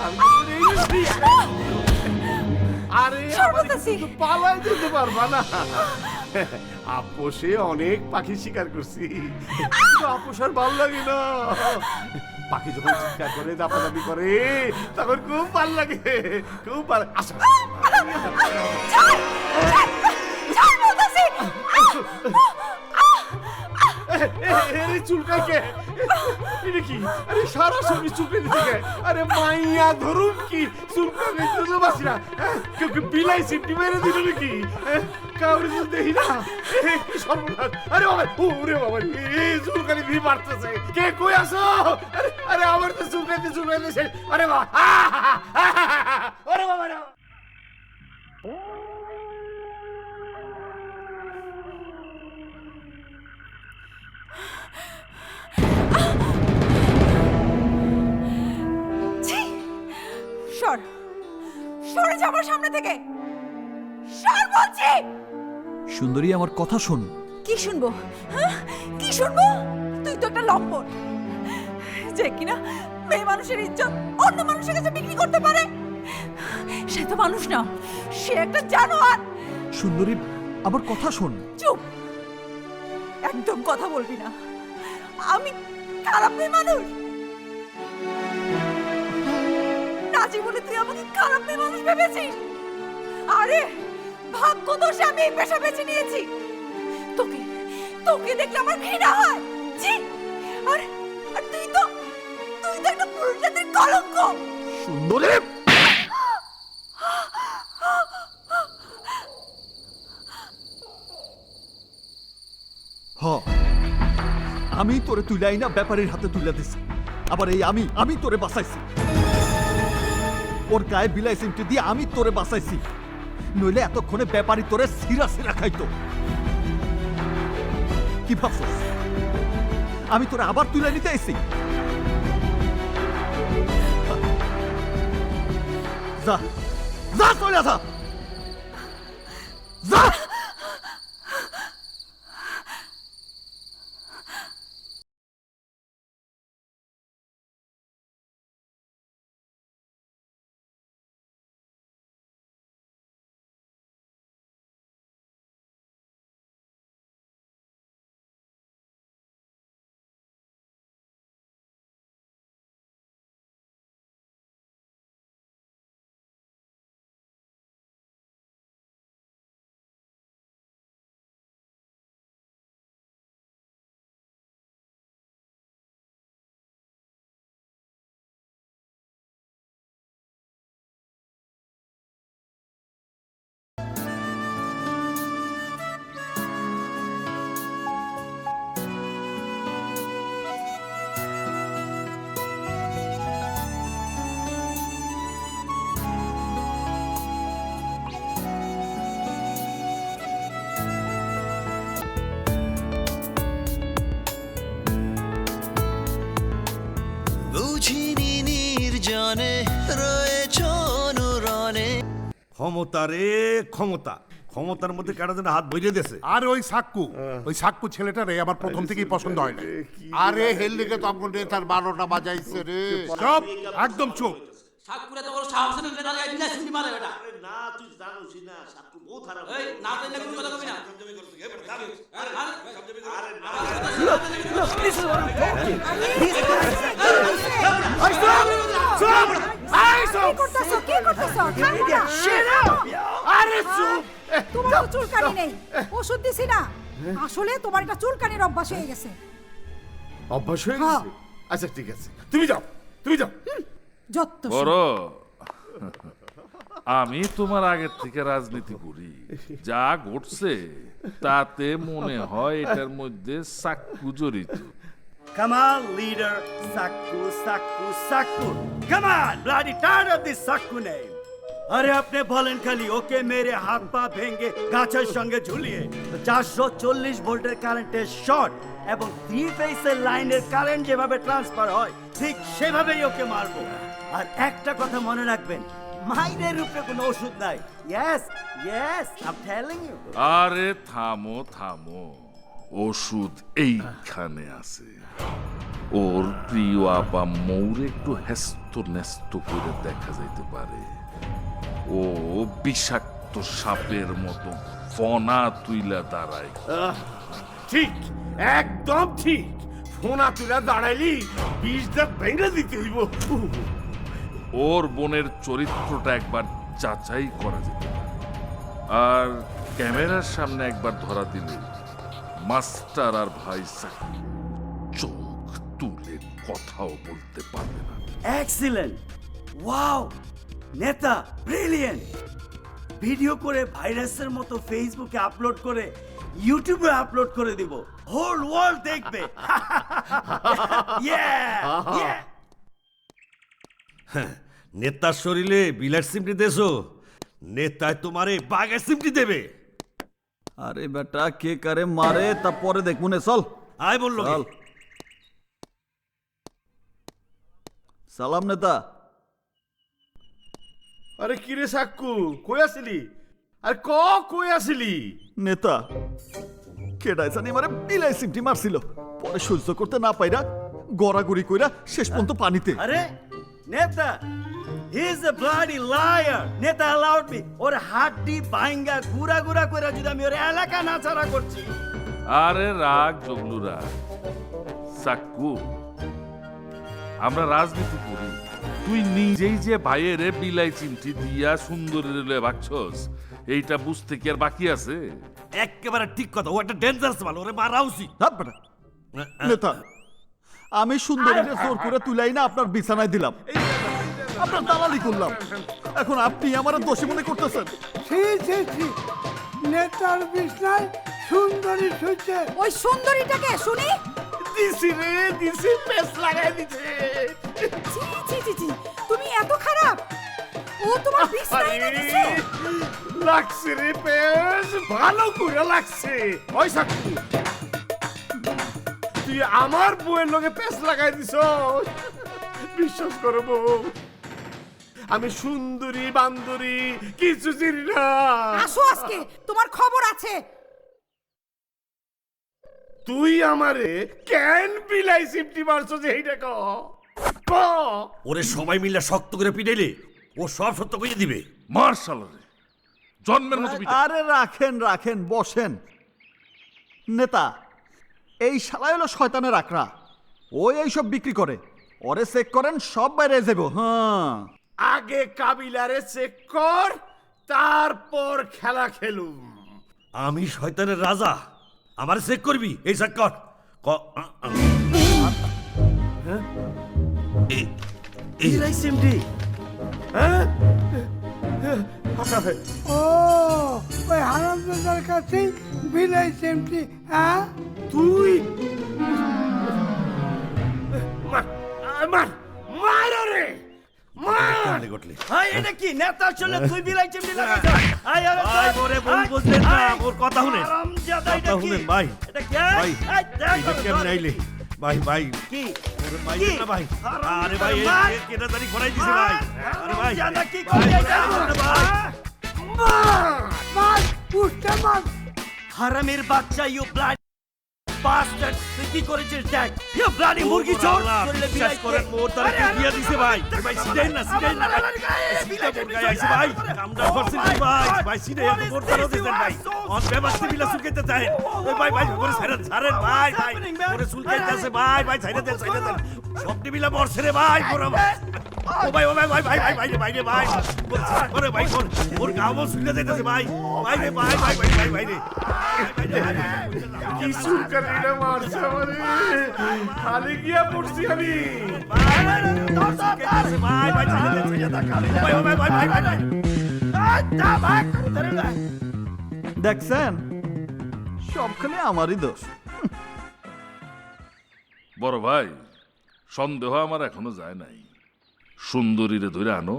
আমি তো মরে গেছি। আরে পালাই যেতে পারবা না। আপোষে অনেক পাখি শিকার করছি, আপোষ আর ভালো লাগে না। পাখি যখন চিৎকার করে দাপাদাপি করে তখন খুব ভালো লাগে, খুব ভালো। আচ্ছা চুলকাই কে এটা কি? আরে সারা শরীর চুলকে দিতে। আরে মাইয়া ধরুন কি চুলকানি তো বাসি না, কেউ কি বিলাই সিমটি মেরে দিল নাকি? কাউরে তো দেখি না, কি সর্বনাশ। আরে বাবা, ওরে বাবা, চুলকানি ভি মারতেছে, কে কই আসো? আরে আরে আমার তো চুলকাইতে চুলকাইতে। আরে বাবা, আরে বাবা রে।
সর, সরে যা আমার সামনে থেকে, সর বলছি।
সুন্দরী আমার কথা শোন।
কি শুনবো? হ্যাঁ কি শুনবো? তুই তো একটা লম্পট যে কিনা মেয়ে মানুষের ইজ্জত অন্য মানুষের কাছে বিক্রি করতে পারে। সে তো মানুষ না, সে একটা জানোয়ার।
সুন্দরী আমার কথা শোন।
চুপ, একদম কথা বলবি না। আমি খারাপ মেয়ে মানুষ না, জীবনে তুই আমাকে খারাপ মেয়ে মানুষ ভেবেছিস? আরে ভাগ্য দোষে আমি এই পেশা বেছে নিয়েছি। তোকে তোকে দেখলে আমার ঘৃণা হয়। জি, আর আর তুই তো একটা পুরুষ জাতির কলঙ্ক।
সুন্দরী হ, আমি তোরে তুলাই না ব্যাপারীর হাতে তুলে দিছি। আবার এই আমি তোরে বাঁচাইছি, ওর গায়ে বিলাই সিমটি দিয়ে আমি তোরে বাঁচাইছি। নইলে এতক্ষণে ব্যাপারী তোরে সিরা সিরা খাইতো। কি ভাবছিস আমি তোরে আবার তুলে নিতে আইছি? যা যা চলে যা, যা।
ক্ষমতা রে ক্ষমতা, ক্ষমতার মধ্যে কাটা যেন হাত বইরে দেছে।
আর ওই সাক্কু ছেলেটারে আমার প্রথম থেকেই পছন্দ হয় না। আরে হেল লিগে তখন রে তার 12টা বাজাইছে রে। চুপ, একদম চুপ।
সাকুরে তো বড় সাহস নেই বেটা গায় দিলা শুনি মারে বেটা
না তুই জানোসই না সাক্কু বহুত খারাপ।
এই না জানলে কোনো কথা কবি না
তোমার তো চুলকানি নেই, ওষুধ দিছি না। আসলে তোমার এটা চুলকানির অভ্যাস হয়ে গেছে।
অভ্যাস হয়ে গেছে? আচ্ছা ঠিক আছে, তুমি যাও, তুমি যাও।
যত
বড় আমি তোমার আগের থেকে রাজনীতি করি, যা ঘটছে তাতে মনে হয় এটার মধ্যে সাক্কু জড়িত।
Come on, leader. Sakku, Sakku, Sakku. Come on, bloody tired of this Sakku name. আরে আপনি বলেন খালি ওকে মেরে হাত পা ভেঙে গাছের সঙ্গে ঝুলিয়ে 440 ভোল্টের কারেন্টের শর্ট এবং 3 ফেজের লাইনের কারেন্ট যেভাবে ট্রান্সফার হয় ঠিক সেভাবেই ওকে মারবো। আর একটা কথা মনে রাখবেন, মাইনের উপরে কোনো ওষুধ নাই। Yes yes, I am telling you.
আরে থামো থামো, ওষুধ এইখানে আছে। ওর প্রিয় আপা মৌরে একটু হেস্ত নেস্ত করে দেখা যাইতে পারে। ও বিষাক্ত সাপের মতো ফনা তুইলা দাঁড়ায়।
ঠিক, একদম ঠিক। ফোনা তুলা দাঁড়াইলি 20 দাঁত ভেঙে দিতে হইব।
ওর বোনের চরিত্রটা একবার যাচাই করা যেতে পারে, আর ক্যামেরার সামনে একবার ধরা দিলে মাস্টার আর ভাই সাকিব চোখ তুলে কথাও বলতে পারবে না।
এক্সিলেন্ট, ওয়াও, নেতা ব্রিলিয়েন্ট। ভিডিও করে ভাইরাসের মতো ফেসবুকে আপলোড করে ইউটিউবে আপলোড করে দিব, হোল ওয়ার্ল্ড দেখবে।
নেতার শরীরে বিলার সিমটি দেছো, নেতায় তোমারে বাঘের সিমটি দেবে।
আরে বেটা কে কারে মারে তা পরে দেখবো নে, চল।
আয় বললো
চল। সালাম নেতা।
আরে কিরে সাক্কু, কই আসিলি? আরে কই আসিলি?
নেতা কেডাই জানি মারে বিলাই সিমটি মারছিল, পরে সহ্য করতে না পাইরা গড়াগড়ি কইরা শেষ পর্যন্ত পানিতে।
আরে নেতা, he is a bloody liar. নেতা অ্যালাউড মি ওর হাড্ডি ভাঙ্গা গুড়া গুড়া করে যদি আমি ওর এলাকা না ছাড়া করছি।
আরে রাগ জগলুরা, সাক্কু আমরা রাজনীতি করি, তুই নিজেই যে ভাইয়ের বিলাই চিমটি দিয়া সুন্দরী রেলে ভাগছস, এইটা বুঝতে কি আর বাকি আছে?
একেবারে ঠিক কথা, ও একটা ডেঞ্জারাস মাল, ওরে মারা উচিত।
নেতা আমি সুন্দরীরে জোর করে তুলাই না আপনার বিছানায় দিলাম, আপনার দালালি করলাম, এখন আপনি আমার দোষী মনে করতেছেন?
নেতার বিছনায় সুন্দরী শুচ্ছে। ওই সুন্দরীটাকে শুনি
দিছি রে, দিছি, পেস লাগাই দিছে।
ছি ছি ছি ছি, তুমি এত খারাপ? ও তোমার বিছনায় এনে দিছে?
লাগছে রে পেস, ভালো করে লাগছে। ওই সাক্কু, তুই আমার বউয়ের লগে পেস লাগাই দিছ? বিশ্বাস করো বউ, আমি সুন্দরী বান্দরী কিছু চিনি না।
আসো আজকে, তোমার খবর আছে।
তুই আমারে কেন বিলাই সিমটি মারছ যে এইটা ক?
ওরে সবাই মিলে শক্ত করে পিটাইলে ও সব সত্য কইয়ে দিবে।
মার্শালরে জন্মের মতো পিটা।
আরে রাখেন রাখেন, বসেন। নেতা এই শালা হলো শয়তানের আকড়া, ওই এইসব বিক্রি করে, ওরে চেক করেন সব বাইরে যাবো। হ্যাঁ
আগে কাবিলারে চেক কর, তারপর খেলা খেলুম।
আমি শয়তানের রাজা, আমার চেক করবি? এই চেক কর।
বিলাই চিমটি।
হ্যাঁ,
ও ওই হারামজাদার কাছে বিলাই চিমটি। হ্যাঁ
তুই মার মার রে মার।
হাই এটা কি নেতা চলে তুই বিলাই চিমটি লাগাইছ? আয় আরে
ভাই ওরে বল বুঝলেন না, ওর কথা শুনেন।
হারামজাদা এটা কি?
ভাই
এটা কি?
ভাই,
এই দেখো
কেমন আইলে ভাই? ভাই
কি?
ওরে ভাই
কি?
না ভাই, আরে ভাই
মার।
কেটা জানি ঘোরাই দিছে ভাই। আরে ভাই
হারামজাদা কি করে এটা?
ভাই
হারামের বাচ্চা ইউ ব্লাড বাস্টার্ড তুই কি করেছিস দেখ ইউ ব্লাডি মুরগি চোর চললে বিলাস করে মোর তারে দিয়া দিছে ভাই ভাই সিডাই না সিডাই গায় আইছে ভাই কামড়া করছিস ভাই সিডাই এত মোর তারে দিছেন ভাই অন ব্যবস্থা বিলা সুলকাইতে চায় ভাই করে ছাড়েন ভাই করে সুলকাইতেছে ভাই ছাইড়া দেন সব বিলা মরছে রে ভাই পুরো ও ভাই রে ভাই করে ভাই ওর গাও সুলকা যাইতেছে ভাই রে ভাই রে
কি সুলকানিটা মারছে আমারে খালি গিয়া পড়ছি আমি
দেখছেন সবখানে আমারই দোষ।
বড় ভাই সন্দেহ আমার এখনো যায় নাই, সুন্দরীরে ধরে আনো,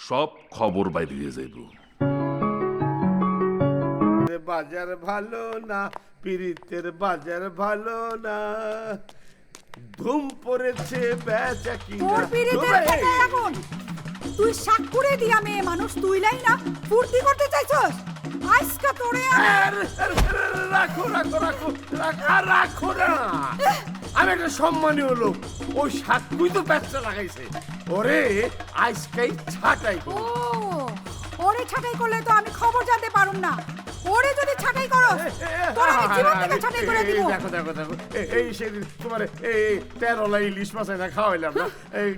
সব খবর বাইরে দিয়ে যাইব।
বাজার ভালো না, পিরিতের বাজার ভালো না, ধুম পড়েছে বেচা কিনা।
তোর পিরিতের খেতে আগুন, তুই সাকুরে দিয়া মেয়ে মানুষ তুইলাই না ফুর্তি করতে চাইছস? আজকে তোরে
রাখো না, আমি একটা সম্মানীয় লোক, ওই সাকুই তো ব্যবসা লাগাইছে, ওরে আজকেই ছাটাই
ও ওরে ছাটাই করলে তো আমি খবর জানতে পারুম না। ওরে যদি ছাটাই করো তোর আমি জীবন থেকে ছাটাই করে দিব।
দেখো এই সেদিন তোমার এই 13 ইলিশ মাছ না খাওয়াইলাম না,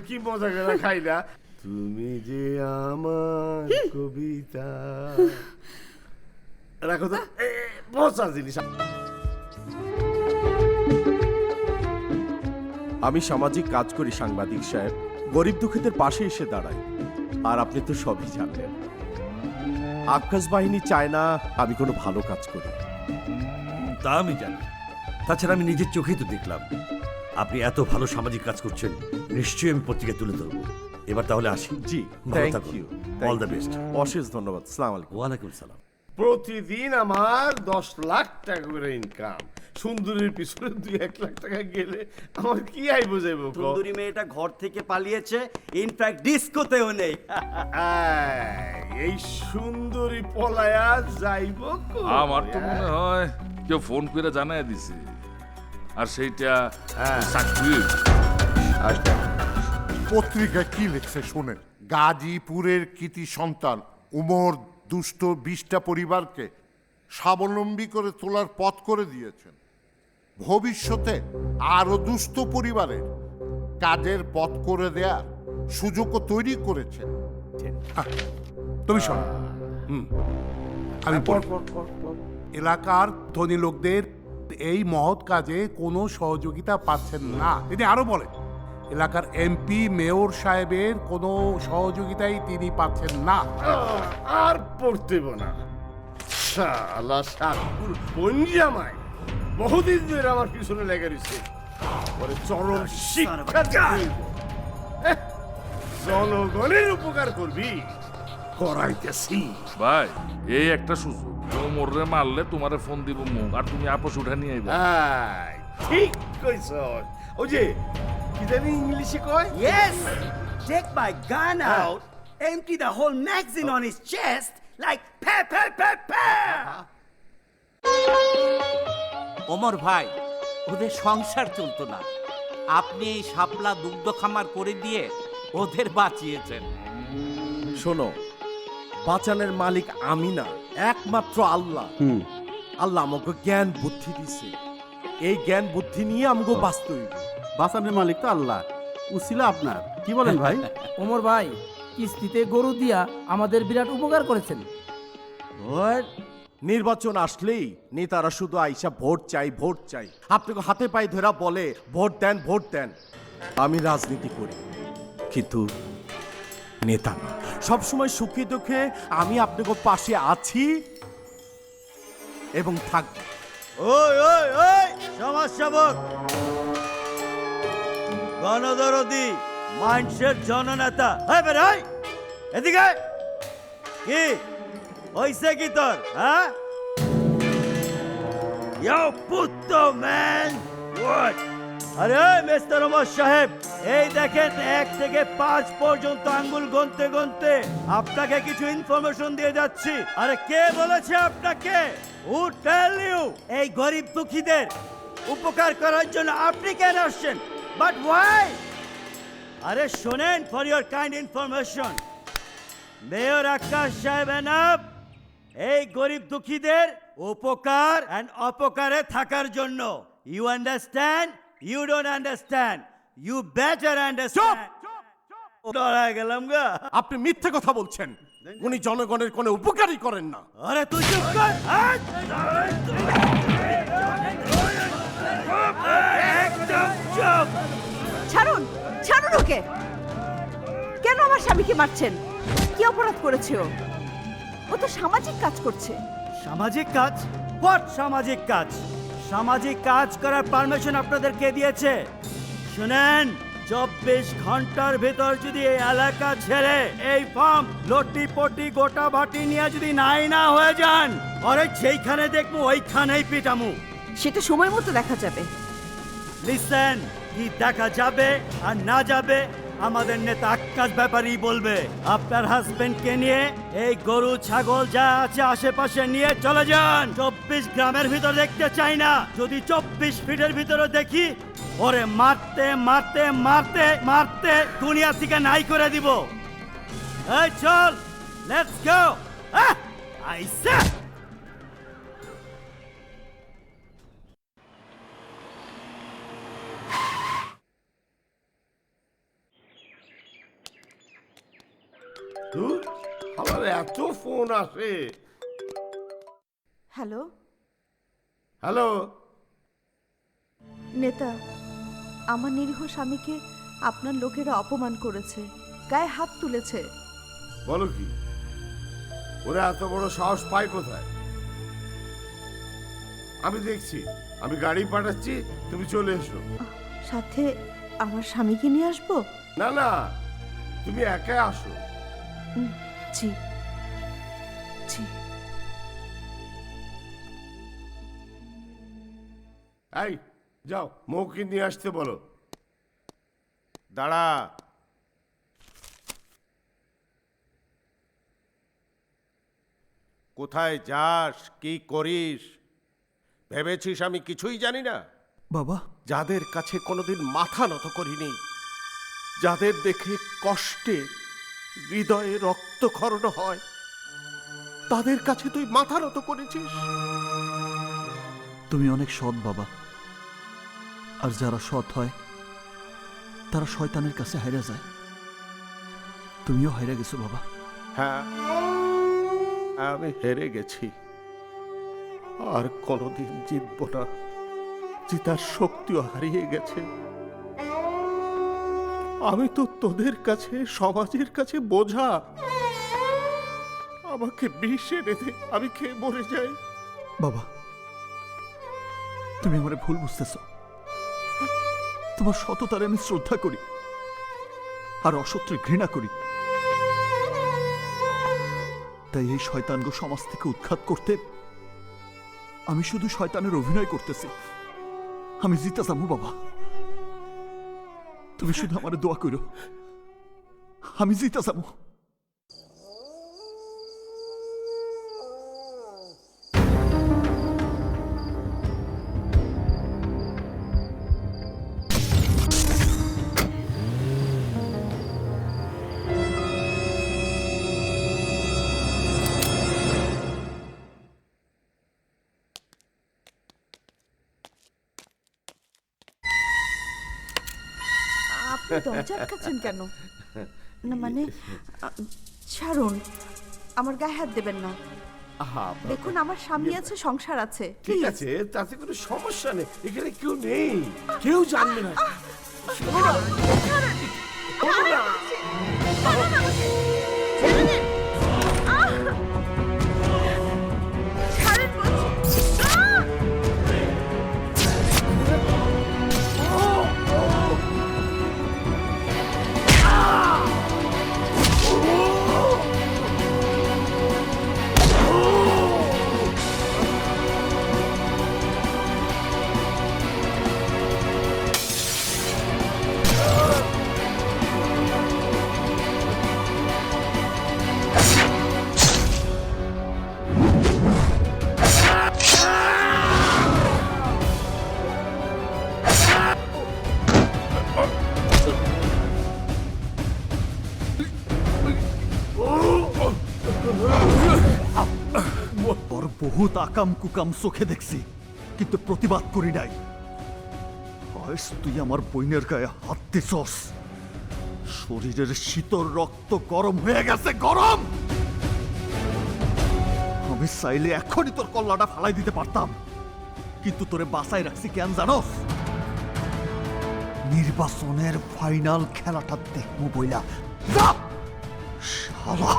কি মজা করে খাইলা। তুমি যে আমার কবিতা, রাখো তো মজা জিনিস।
আমি সামাজিক কাজ করি সাংবাদিক সাহেব, গরিব দুঃখীদের পাশে এসে দাঁড়াই, আর আপনি তো সবই জানলেন। আকাশ বাহিনী চায় না আমি কোনো ভালো কাজ করি।
তা আমি জানি, তাছাড়া আমি নিজের চোখেই তো দেখলাম আপনি এত ভালো সামাজিক কাজ করছেন, নিশ্চয়ই আমি পত্রিকায় তুলে ধরবো। এবার তাহলে আসি।
জি,
ভালো
থ্যাংক
থাকুন।
You,
all the best.
অশেষ ধন্যবাদ। আসসালামু আলাইকুম।
ওয়ালাইকুম সালাম।
প্রতিদিন আমার 10 লাখ টাকা করে ইনকাম, সুন্দরীর পিছনে 2-1 লাখ টাকা গেলে আমার কি আইবো যাইবো?
সুন্দরী মেয়েটা ঘর থেকে পালিয়েছে, ইনফ্যাক্ট ডিস্কোতেও নেই।
এই সুন্দরী পলায়া যাইবো কই?
আমার তো মনে হয় কেউ ফোন করে জানাই দিছে, আর সেইটা চাকরি।
পত্রিকা কি লিখছে শোনেন। গাজীপুরের কৃতি সন্তান উমর দুষ্ট 20টা পরিবারকে স্বাবলম্বী করে তোলার পথ করে দিয়েছেন। ভবিষ্যতে আরো দুস্থ পরিবারের কাজের পথ করে দেয়ার সুযোগও তৈরি করেছেন।
তুমি শোনো, আমি এলাকার ধনী লোকদের এই মহৎ কাজে কোনো সহযোগিতা পাচ্ছেন না। তিনি আরো বলেন এলাকার এমপি মেয়র সাহেবের কোনো সহযোগিতাই তিনি পাচ্ছেন না।
আর পড়তেব না, শালা সাকুর পঞ্জামাই বহুদিন ধরে আমার পিছনে লেগে রয়েছে, পরে চরম শিক্ষা দিব। জনগণের উপকার করবি, করাইতেছি।
ভাই এই একটা সুযোগ, মোরে মারলে তোমারে ফোন দিব মুখ, আর তুমি আপোষ উঠা নিয়ে আইবা।
ঠিক কইছ। ওই যে কি জানি ইংলিশে কয়,
Yes! Take my gun out, empty the whole magazine on his chest like pa pa pa pa.
Omar ভাই, ওদের সংসার চলতো না, আপনি এই শাপলা দুগ্ধ খামার করে দিয়ে ওদের বাঁচিয়েছেন।
শোনো, বাঁচানের মালিক আমি না, একমাত্র আল্লাহ। আল্লাহ আমাকে জ্ঞান বুদ্ধি দিছে, এই জ্ঞান বুদ্ধি নিয়ে আমাকে বাঁচতে হইবে।
বাসানের মালিক তো আল্লাহ, উছিল আপনার। কি বলেন ভাই?
ওমর ভাই, কিস্তিতে গরু দিয়া আমাদের বিরাট উপকার করেছেন।
নির্বাচন আসলেই নেতারা শুধু আইসা ভোট চাই। আপনাকে হাতে পায়ে ধরা বলে ভোট দেন। আমি রাজনীতি করি, কিন্তু নেতা না। সবসময় সুখে দুঃখে আমি আপনাকে পাশে আছি এবং থাকব।
ওই সমাজসেবক, গণদরদি, মানুষের জননেতা, এদিকে কি হইছে কি তোর? হ্যাঁ, Yo puto man! What?
আরে মিস্টার ওমর সাহেব, এই দেখেন 1 থেকে 5 পর্যন্ত আঙ্গুল গুনতে গুনতে আপনাকে কিছু ইনফরমেশন দিয়ে যাচ্ছি। আরে কে বলেছে আপনাকে? হু টেল ইউ এই গরিব দুঃখীদের উপকার করার জন্য আপনি কেন আসছেন? But why? আরে শোনেন, for your kind information, mayor Akash সাহেব এনাফ এই গরিব দুঃখীদের উপকার এন্ড অপকারে থাকার জন্য। You understand? You don't understand? You better understand. ডরায় গেলাম গা।
আপনি মিথ্যে কথা বলছেন। উনি জনগণের কোনো উপকারই করেন না।
আরে তুই চুপ কর। একদম চুপ।
ছাড়ুন, ছাড়ুন ওকে। কেন আমার স্বামীকে মারছেন? কি অপরাধ করেছে ও? ও তো সামাজিক কাজ করছে।
সামাজিক কাজ? হোয়াট সামাজিক কাজ? সামাজিক কাজ করার পারমিশন আপনাদের কে দিয়েছে? শুনেন, 24 ঘন্টার ভেতর যদি এই এলাকা ছেড়ে এই ফার্ম লটি পটি গোটা বাটি নিয়ে যদি নাই না হয়ে যান, আরে যেইখানে দেখবো ওইখানেই পিটামু।
সেটা সময় মতো দেখা যাবে।
লিসেন, কি দেখা যাবে আর না যাবে আমাদের নেতা আকাশ ব্যাপারই বলবে। আপনার হাজবেন্ডকে নিয়ে এই গরু ছাগল যা আছে আশেপাশে নিয়ে চলে যান। 24 গ্রামের ভিতর দেখতে চাই না। যদি 24 ফিটের ভিতরে দেখি, ওরে মারতে মারতে মারতে মারতে দুনিয়া থেকে নাই করে দিব। এই চল, লেটস গো। আইসা
আমার এত ফোন আসে।
হ্যালো
হ্যালো,
নেতা, আমার নিরীহ স্বামীকে আপনার লোকেরা অপমান করেছে, গায়ে হাত তুলেছে।
বলো কি? ওরা এত বড় সাহস পায় কোথায়? আমি দেখছি, আমি গাড়ি পাঠাচ্ছি, তুমি চলে এসো।
সাথে আমার স্বামীকে নিয়ে আসবো?
না না, তুমি একাই আসো।
জি জি।
এই যাও, মৌকে নিয়ে আসতে বলো।
দাঁড়া। কোথায় যাস, কি করিস ভেবেছিস আমি কিছুই জানি না?
বাবা,
যাদের কাছে কোনোদিন মাথা নত করিনি, যাদের দেখে কষ্টে হৃদয়ে রক্তক্ষরণ হয়, তাদের কাছে তুই মাথা নত করেছিস।
তুমি অনেক সৎ বাবা। আর যারা সৎ হয় তারা শয়তানের কাছে হাইরা যায়। তুমিও হাইরা গেছো বাবা।
হ্যাঁ, আমি হেরে গেছি। আর কোনোদিন জিতব না। জিতার শক্তিও হারিয়ে গেছে। আমি তো তোদের কাছে, সমাজের কাছে বোঝা। আমাকে বিষ এনে দে, আমি খেয়ে মরে যাই।
বাবা, তুমি আমার ভুল বুঝতেছ। তোমার সততারে আমি শ্রদ্ধা করি, আর অসত্যের ঘৃণা করি। তাই এই শয়তানগো সমাজ থেকে উৎখাত করতে আমি শুধু শয়তানের অভিনয় করতেছি। আমি জিতে যাবো বাবা। তুমি শুধু আমার দোয়া করো, আমি জিতে যাবো।
আপনি দরজা আটকাচ্ছেন কেন? না মানে, ছাড়ুন, আমার গায়ে হাত দেবেন না। দেখুন, আমার স্বামী আছে, সংসার আছে।
ঠিক আছে, তাতে কোনো সমস্যা নেই। এখানে কেউ নেই, কেউ জানবে না।
বহুত আকাম কুকাম চোখে দেখছি, কিন্তু প্রতিবাদ করি নাই। আজ তুই আমার বইনের গায়ে হাত দিছস, শরীরের শীতল রক্ত গরম হয়ে গেছে, গরম। আমি চাইলে এখনই তোর কল্লাটা ফালাই দিতে পারতাম, কিন্তু তোরে বাঁচাই রাখছি কেন জানোস? নির্বাচনের ফাইনাল খেলাটা দেখবো বইলা। যা শালা।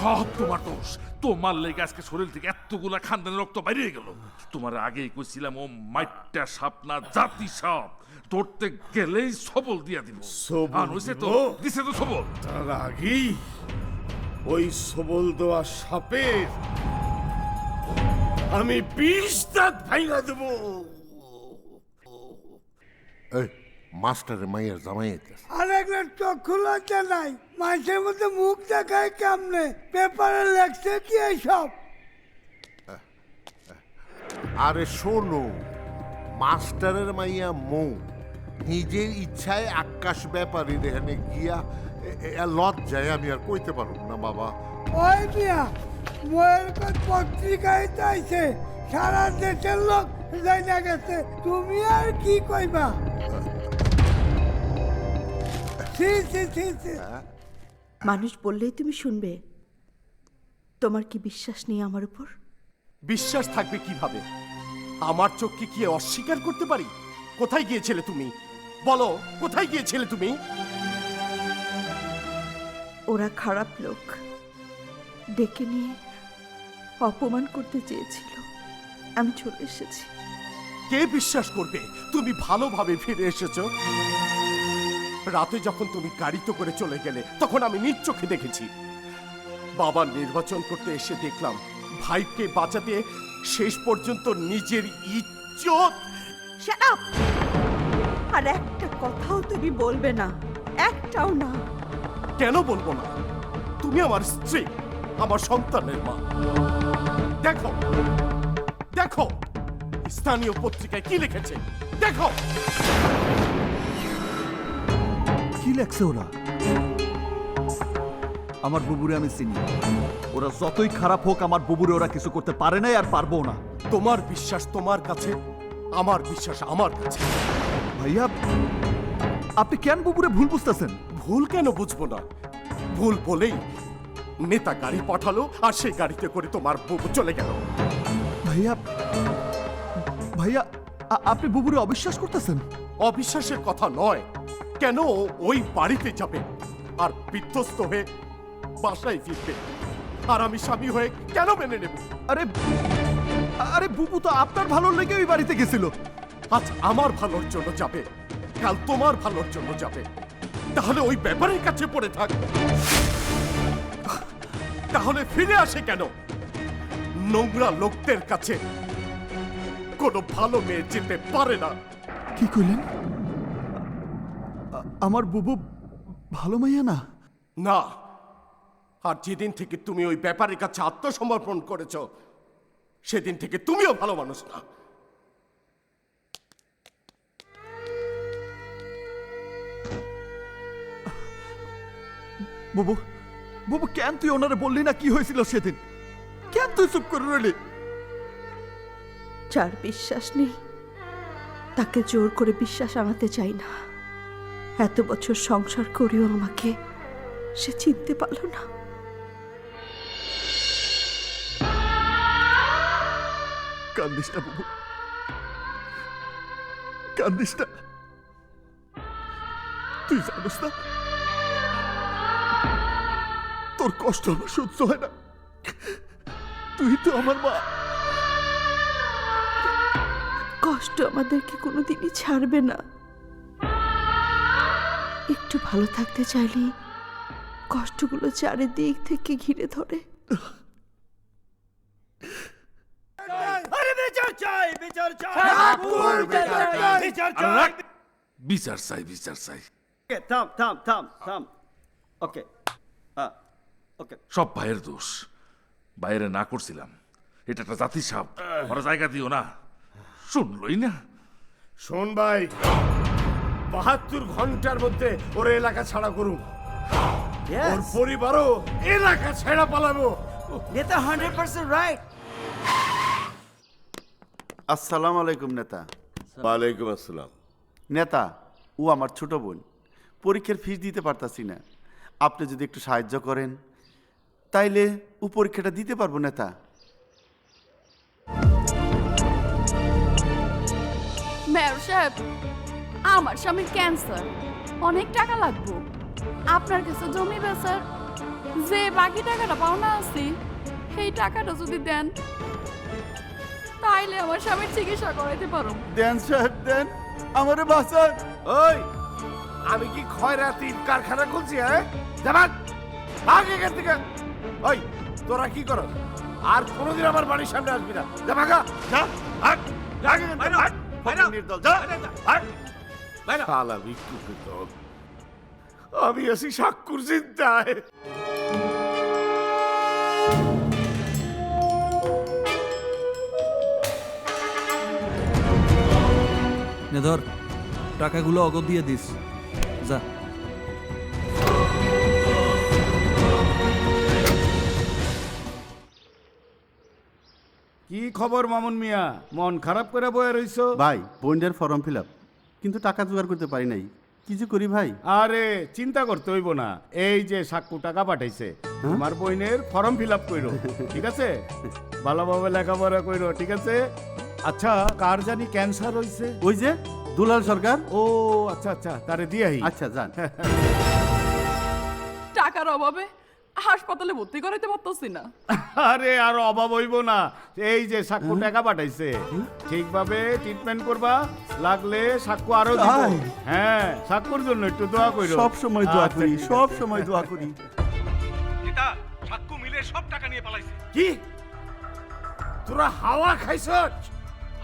সব তোমার দোষ। তোমার লেগে আজকে শরীর থেকে এতগুলা খানদানের রক্ত বাইরে গেল। তোমার আগেই কইছিলাম ও মাইটটা সাপ না, জাতি সাপ, ধরতে গেলেই সবল দিয়া দিব। আর হইছে তো, দিছে তো সবল।
তার আগেই ওই সবল দেওয়া সাপের আমি 20 দাঁত ভাঙা দেব।
এই মাস্টারের মাইয়ের জামাই আইতাছে।
আর একটা চক্ষু লজ্জা নাই, মানুষের মধ্যে মুখ দেখায় কেমনে? পেপারে লেখছে কি এইসব?
আরে শোনো, মাস্টারের মাইয়া মৌ নিজের ইচ্ছায় আকাশ ব্যাপারী এখানে গিয়া লজ্জায় আমি আর কইতে পারব না বাবা।
ওই মিয়া, মোয়ের পত্রিকায় চাইছে, সারা দেশের লোক জানা গেছে, তুমি আর কি কইবা?
মানুষ বললেই তুমি শুনবে? তোমার কি বিশ্বাস নেই আমার উপর?
বিশ্বাস থাকবে কিভাবে? আমার চোখকে কি অস্বীকার করতে পারি? কোথায় গিয়েছিলে তুমি? বলো, কোথায় গিয়েছিলে তুমি?
ওরা খারাপ লোক, ডেকে নিয়ে অপমান করতে চেয়েছিল, আমি চলে এসেছি।
কে বিশ্বাস করবে তুমি ভালোভাবে ফিরে এসেছো? রাতে যখন তুমি গাড়িতে করে চলে গেলে তখন আমি নিজ চোখে দেখেছি। বাবা নির্বাচন করতে এসে দেখলাম ভাইকে বাঁচাতে শেষ পর্যন্ত নিজের ইজ্জত।
Shut up! আর একটা কথাও তুমি বলবে না, একটাও না।
কেন বলবো না? তুমি আমার স্ত্রী, আমার সন্তানের মা। দেখো দেখো স্থানীয় পত্রিকায় কি লিখেছে, দেখো।
কি লেখছে ওরা? আমার বুবুরে আমি চিনি, ওরা যতই খারাপ হোক আমার বুবুরে ওরা কিছু করতে পারে নাই আর পারবো না।
তোমার বিশ্বাস তোমার কাছে, আমার বিশ্বাস আমার কাছে।
ভাইয়া, আপনি কেন বুবুরে ভুল বুঝতেছেন?
ভুল কেন বুঝবো না? ভুল বলেই নেতা গাড়ি পাঠালো আর সেই গাড়িতে করে তোমার বুবু চলে গেল।
ভাইয়া ভাইয়া, আপনি বুবুরে অবিশ্বাস করতেছেন?
অবিশ্বাসের কথা নয়, কেন ওই বাড়িতে যাবে আর বিধ্বস্ত হয়ে বাসায় ফিরবে, আর আমি স্বামী হয়ে কেন মেনে নেব?
আরে আরে বুবু তো আপনার ভালোর লেগে ওই বাড়িতে গেছিল।
আজ আমার ভালোর জন্য যাবে, কাল তোমার ভালোর জন্য যাবে, তাহলে ওই ব্যাপারের কাছে পড়ে থাক। তাহলে ফিরে আসে কেন? নোংরা লোকদের কাছে কোনো ভালো মেয়ে যেতে পারে না।
কি কইলেন? আমার বুবু ভালো মাইয়া না?
না, আর যেদিন থেকে তুমি ওই ব্যাপারের কাছে আত্মসমর্পণ করেছো সেদিন থেকে তুমিও ভালো মানুষ না।
বুবু বুবু, কেন তুই ওনারে বললি না কি হয়েছিল সেদিন? কেন তুই চুপ করে রইলি?
যার বিশ্বাস নেই তাকে জোর করে বিশ্বাস আনাতে চাই না। এত বছর সংসার করেও আমাকে সে চিনতে পারল না।
কান্দিস না বুবু, কান্দিস না। তুই জানিস না তোর কষ্ট আমার সহ্য হয় না। তুই তো আমার মা।
কষ্ট আমাদেরকে কোনোদিনই ছাড়বে না। একটু ভালো থাকতে চাইলে কষ্টগুলো চারিদিক থেকে ঘিরে ধরে।
আরে বিচার চাই, বিচার চাই, বিচার চাই,
বিচার চাই, বিচার চাই।
থাম থাম থাম থাম। ওকে, ওকে।
সব ভাইয়ের দোষ, বাইরে না করছিলাম। এটা একটা জাতির সাপ, ওরা জায়গা দিও না। শুনলই না।
শোন ভাই, 72 ঘন্টার মধ্যে ওর এলাকা ছাড়া করুন। ওর পরিবারও এলাকা ছেড়া পালাবো।
নেতা 100% রাইট।
আসসালামু আলাইকুম নেতা।
ওয়ালাইকুম আসসালাম।
নেতা, ও আমার ছোট বোন, পরীক্ষার ফিস দিতে পারতাছি না, আপনি যদি একটু সাহায্য করেন তাইলে ও পরীক্ষাটা দিতে পারবো নেতা।
মেয়র সাহেব, আমার স্বামীর ক্যান্সার, অনেক টাকা লাগবে। আপনার কাছে জমি বেচার যে বাকি টাকাটা পাওনা আছে, সেই টাকাটা যদি দেন তাইলে আমার স্বামীর চিকিৎসা করাইতে পারো।
দেন সাহেব দেন, আমারে বাঁচান।
ওই, আমি কি খয়রাতির কারখানা খুলছি? হ্যাঁ, যাবাক ভাগ এখান থেকে। ওই, তোরা কি করো? আর কোনোদিন আমার বাড়ির সামনে আসবি না। যা ভাগা, যা ভাগ, ভাগ এখান থেকে, ভাগ। ফকিন্নির দল, যা ভাগ। শালা ভিক্ষুকের দল। আমি আছি সাক্ষুর চিন্তায়।
নে ধর, টাকাগুলো অগদ দিয়ে দিস, যা।
কি খবর মামুন মিয়া, মন খারাপ করে বয়ে রইছো?
ভাই, বোনের ফর্ম ফিল আপ, কিন্তু টাকা জোগাড় করতে পারি নাই, কিছু করি ভাই।
আরে চিন্তা করতে হইব না, এই যে সাক্কু টাকা পাঠাইছে, আমার বইনের ফর্ম ফিল আপ কইরো, ঠিক আছে? ভালোভাবে লেখাপড়া কইরো, ঠিক আছে? আচ্ছা, কার জানি ক্যান্সার হইছে?
ওই যে দুলাল সরকার।
ও আচ্ছা আচ্ছা, তারে দিয়াই।
আচ্ছা যান।
টাকার অভাবে হাসপাতালে ভর্তি করাইতে পারতেছি না।
আরে আর অভাব হইব না, এই যে সাক্কু টাকা পাঠাইছে, ঠিকভাবে ট্রিটমেন্ট করবা, লাগলে সাক্কু আরো দিব। হ্যাঁ, সাক্কুর জন্য একটু দোয়া কইরো।
সব সময় দোয়া করি, সব সময় দোয়া করি।
নেতা, সাক্কু মিলে সব টাকা নিয়ে পালাইছে।
কি তোরা হাওয়া খাইছস?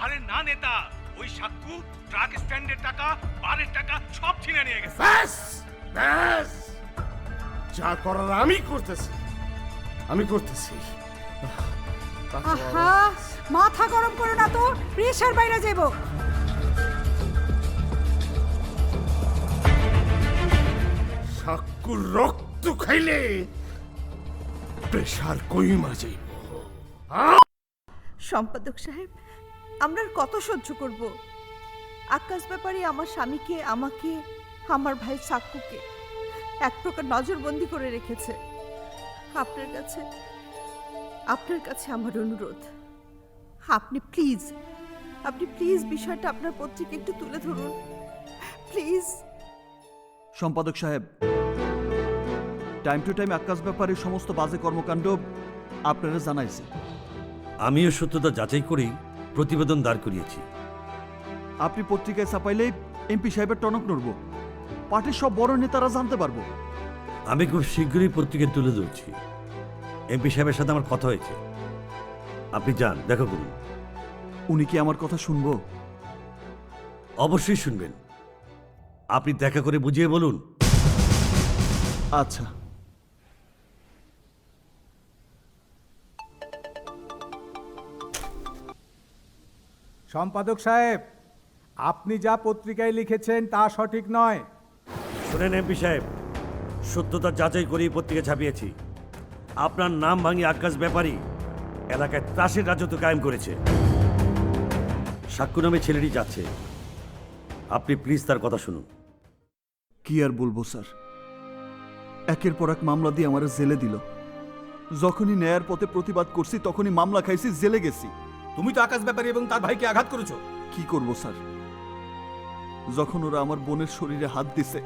আরে না নেতা, ওই সাক্কু ট্রাক স্ট্যান্ডের টাকা, বারের টাকা সব ছিনে নিয়ে গেছে।
ব্যাস ব্যাস, যা করার আমি করতেছি, আমি করতেছি।
আহা, মাথা গরম করো না তো, প্রেশার বাইরে যাব।
সাক্কুর রক্ত খাইলে প্রেশার কইমা যাইব।
সম্পাদক সাহেব, আমরা আর কত সহ্য করব? আকাশ ব্যাপারে আমার স্বামীকে, আমাকে, আমার ভাই সাক্কুকে এক প্রকার নজরবন্দি করে রেখেছে। আপনার কাছে আমার অনুরোধ, আপনি প্লিজ বিষয়টা আপনার পত্রিকা একটু তুলে ধরুন, প্লিজ।
সম্পাদক সাহেব, টাইম টু টাইম আকাশ ব্যাপারে সমস্ত বাজে কর্মকাণ্ড আপনারা জানাইছে।
আমিও সত্যতা যাচাই করেই প্রতিবেদন দাঁড় করিয়েছি।
আপনি পত্রিকায় ছাপাইলেই এমপি সাহেবের টনক নড়ব, পার্টির সব বড় নেতারা জানতে পারবো।
আমি খুব শীঘ্রই পত্রিকায় তুলে ধরছি। এমপি সাহেবের সাথে আমার কথা হয়েছে, আপনি যান, দেখা করুন।
উনি কি আমার কথা শুনবো?
অবশ্যই শুনবেন, আপনি দেখা করে বুঝিয়ে বলুন।
আচ্ছা।
সম্পাদক সাহেব, আপনি যা পত্রিকায় লিখেছেন তা সঠিক নয়।
শুনেন এমপি সাহেব, সত্যতা যাচাই করেই পত্রিকা ছাপিয়েছি। আপনার নাম ভাঙিয়ে আকাশ ব্যাপারী এলাকায় ত্রাসের রাজত্ব কায়েম করেছে। সাক্কু নামে ছেলেটি যাচ্ছে, আপনি প্লিজ তার কথা শুনুন।
কি আর বলবো স্যার, একের পর এক মামলা দিয়ে আমার জেলে দিল। যখনই ন্যায়ের পথে প্রতিবাদ করছি তখনই মামলা খাইছি, জেলে গেছি।
তুমি তো আকাশ ব্যাপারী এবং তার ভাইকে আঘাত করেছো।
কি করব স্যার, যখন ওরা আমার বোনের শরীরে হাত দিছে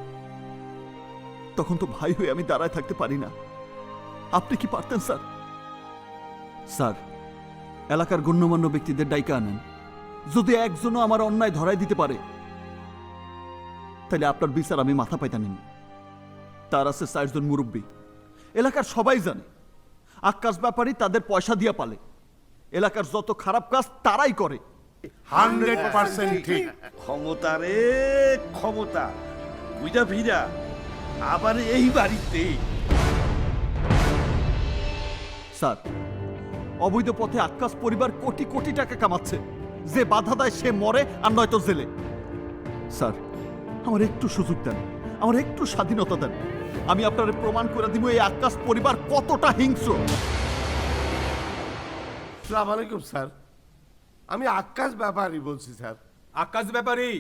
তখন তো ভাই হয়ে আমি দাঁড়ায় থাকতে পারি না। আপনি কি পারতেন স্যার? স্যার, এলাকার গণ্যমান্য ব্যক্তিদের ডাইকা আনেন, যদি একজনও আমার অন্যায় ধরাই দিতে পারে তাহলে আপনার বিচার আমি মাথা পাইতা নিন। তার আছে 4 জন মুরব্বী, এলাকার সবাই জানে আকাশ ব্যাপারী তাদের পয়সা দিয়া পালে। এলাকার যত খারাপ কাজ তারাই করে।
100% ঠিক।
ক্ষমতা রে ক্ষমতা, বুঝা ভিড়া আবার এই বাড়িতে।
স্যার, অবৈধ পথে আকাশ পরিবার কোটি কোটি টাকা কামাচ্ছে। যে বাধা দেয় সে মরে আর নয়তো জেলে। স্যার, আমার একটু সুযোগ দেন, আমার একটু স্বাধীনতা দেন। আমি আপনার প্রমাণ করে দিব এই আকাশ পরিবার কতটা হিংস্র।
আসসালামু আলাইকুম স্যার, আমি আকাশ ব্যাপারী বলছি স্যার।
আকাশ ব্যাপারী,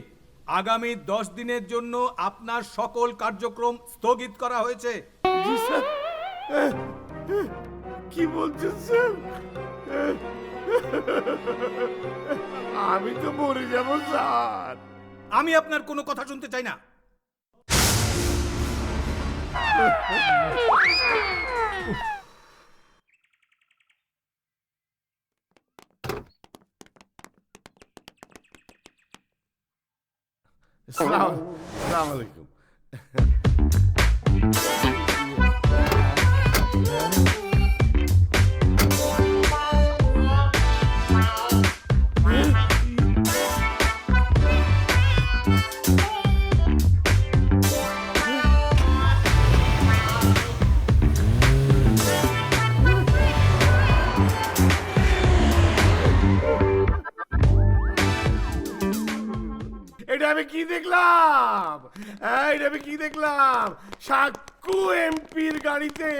আগামী 10 দিনের জন্য আপনার সকল কার্যক্রম স্থগিত করা হয়েছে।
জি স্যার। কি বলছেন স্যার? আমি তো মরে যাব স্যার।
আমি আপনার কোনো কথা শুনতে চাই না।
আসসালামু আলাইকুম। এটা আমি কি দেখলাম? এটা আমি কি দেখলাম? সাক্কু এমপির গাড়িতে।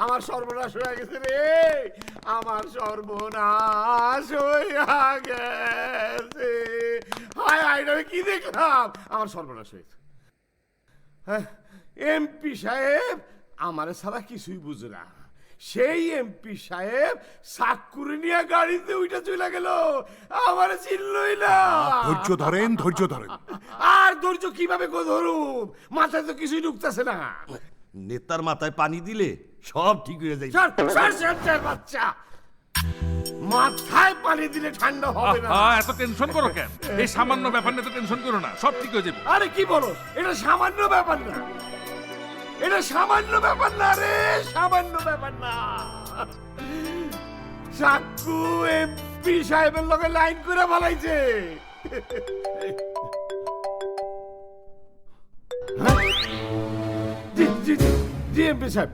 আমার সর্বনাশ হয়ে গেছে রে, আমার সর্বনাশ হয়ে গেছে। হায় হায়, এটা আমি কি দেখলাম? আমার সর্বনাশ হয়েছে। এমপি সাহেব আমারে ছাড়া কিছুই বুঝে না। সেই এমপি সাহেব সাক্কুরে নিয়ে গাড়িতে উইটা চলে গেল, আমারে চিনলই না।
ধৈর্য ধরেন, ধৈর্য ধরেন।
আর ধৈর্য কিভাবে ধরুম? মাথায় তো কিছুই ঢুকতেছে না।
নেতার মাথায় পানি দিলে সব ঠিক হয়ে যায়।
বাচ্চা, মাথায় পানি দিলে ঠান্ডা হবে না।
এত টেনশন করো কেন? এই সামান্য ব্যাপার নিয়ে তো টেনশন করো না, সব ঠিক হয়ে যাবে।
আরে কি বলো, এটা সামান্য ব্যাপার না, এটা সামান্য ব্যাপার না রে, সামান্য ব্যাপার না। সাক্কু এমপি সাহেবের লগে লাইন করে ভালাইছে। জি জি জি জি এমপি সাহেব,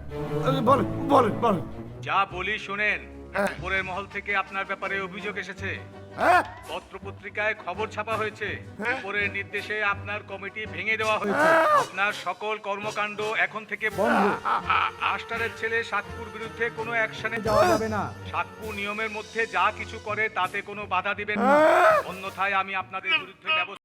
বলেন বলেন বলেন।
যা বলি শোনেন। উপরের মহল থেকে আপনার ব্যাপারে অভিযোগ এসেছে। পত্রপত্রিকায় খবর ছাপা হয়েছে। উপরের নির্দেশে আপনার কমিটি ভেঙে দেওয়া হয়েছে। আপনার সকল কর্মকাণ্ড এখন থেকে বন্ধ। মাস্টারের ছেলে সাক্কুর বিরুদ্ধে কোনো অ্যাকশনে যাওয়া যাবে না। সাক্কু নিয়মের মধ্যে যা কিছু করে তাতে কোনো বাধা দিবেন না, অন্যথায় আমি আপনাদের বিরুদ্ধে ব্যবস্থা।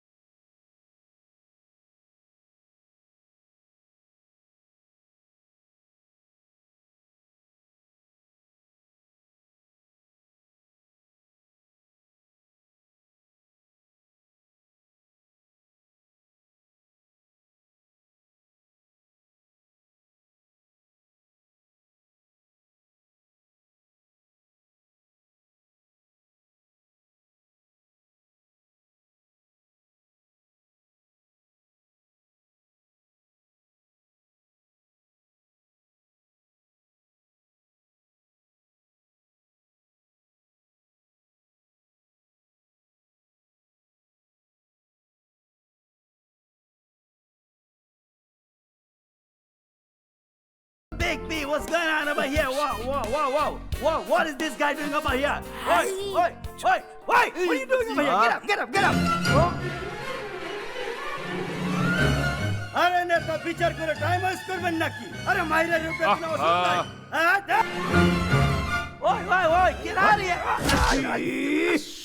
Big B, what's going on over here? Whoa, whoa, whoa, whoa, whoa! What is this guy doing over here? Oi, oi, oi, oi! What are you doing over here? Get up, get up, get up! আরে নেতা বিচার করে time waste করবেন নাকি? আরে মাইরা রূপে না ওষুধ নাই। Oi, oi, oi! Get out of here!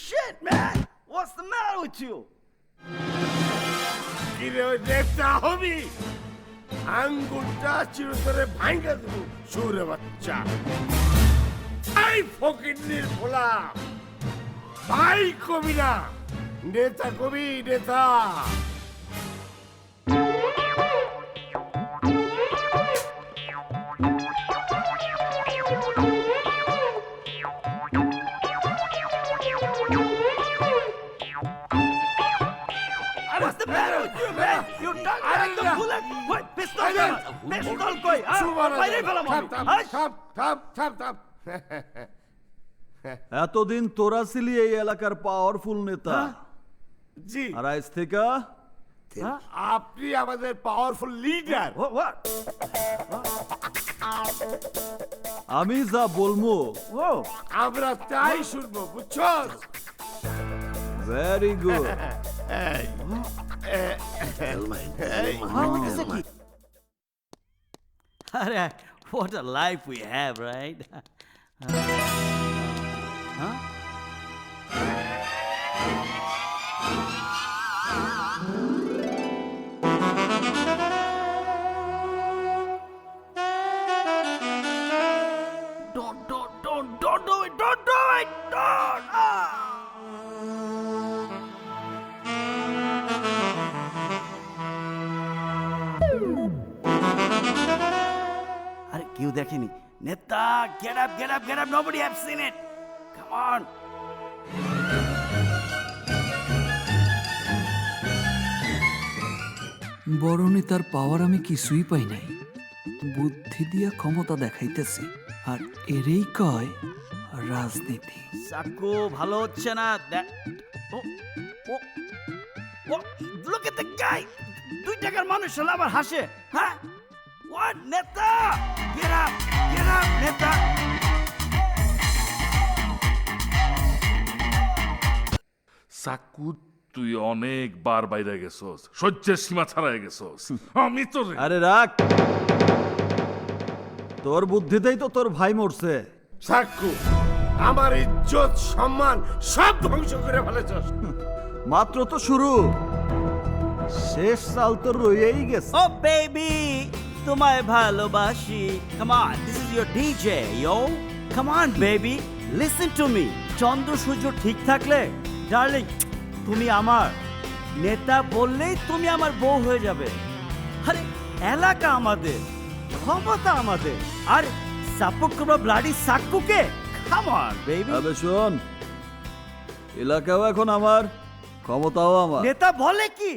Shit, man! What's the matter with you?
কি রে ওই নেতা হবি? আঙ্গুলটা চিরতরে ভাঙা দেবো, সুরে বাচ্চা। ভাই ফকিন্নির ফোলা, ভাই কবি না, নেতা কবি, নেতা।
What's the matter with you, man? You done like the bullet? What? Pistol? Pistol koi? বাইরে ফেলাম আমি।
থাম থাম থাম থাম।
এতদিন তোরা ছিলি এই এলাকার পাওয়ারফুল নেতা।
জি।
আর আজ থেকে
আপনি আমাদের পাওয়ারফুল লিডার।
আমি যা বলবো
আমরা তাই শুনবো, বুঝছো?
Very good.
আরে what a life we have, right? Huh? Don't do it! Don't do it! Don't! আরে কেউ দেখেনি নেতা, get up, nobody have seen it, come on.
বড় নেতার পাওয়ার আমি কিছুই পাই নাই, বুদ্ধি দিয়া ক্ষমতা দেখাইতেছি, আর এরই কয় রাজনীতি।
সাকু ভালো হচ্ছে না। Look at the guy, 2 টাকার মানুষ হলো আবার হাসে, হ্যাঁ? What, নেতা? Get up, নেতা।
সাকু, তুই অনেকবার বাইরে গেছস, সহ্যের সীমা ছাড়াই গেছস। আমি তো
আরে রাখ, তোর বুদ্ধিতেই তো তোর ভাই মরছে।
সাকু, আমার ইজ্জত সম্মান সব ধ্বংস করে ফেলেছস।
মাত্র তো শুরু, শেষ সাল তো রয়েই গেছে।
ও বেবি, তোমায় ভালোবাসি। Come on, this is your DJ, yo. Come on baby, listen to me. চন্দ্র সূর্য ঠিক থাকলে ডার্লিং তুমি আমার, নেতা বললেই তুমি আমার বউ হয়ে যাবে। আরে এলাকা আমাদের, ক্ষমতা আমাদের, আর সাপোর্ট করবো ব্লাডি সাক্কুকে। Come on baby.
আবে শোন, এলাকাও এখন আমার, ক্ষমতাও আমার।
নেতা বলে কি?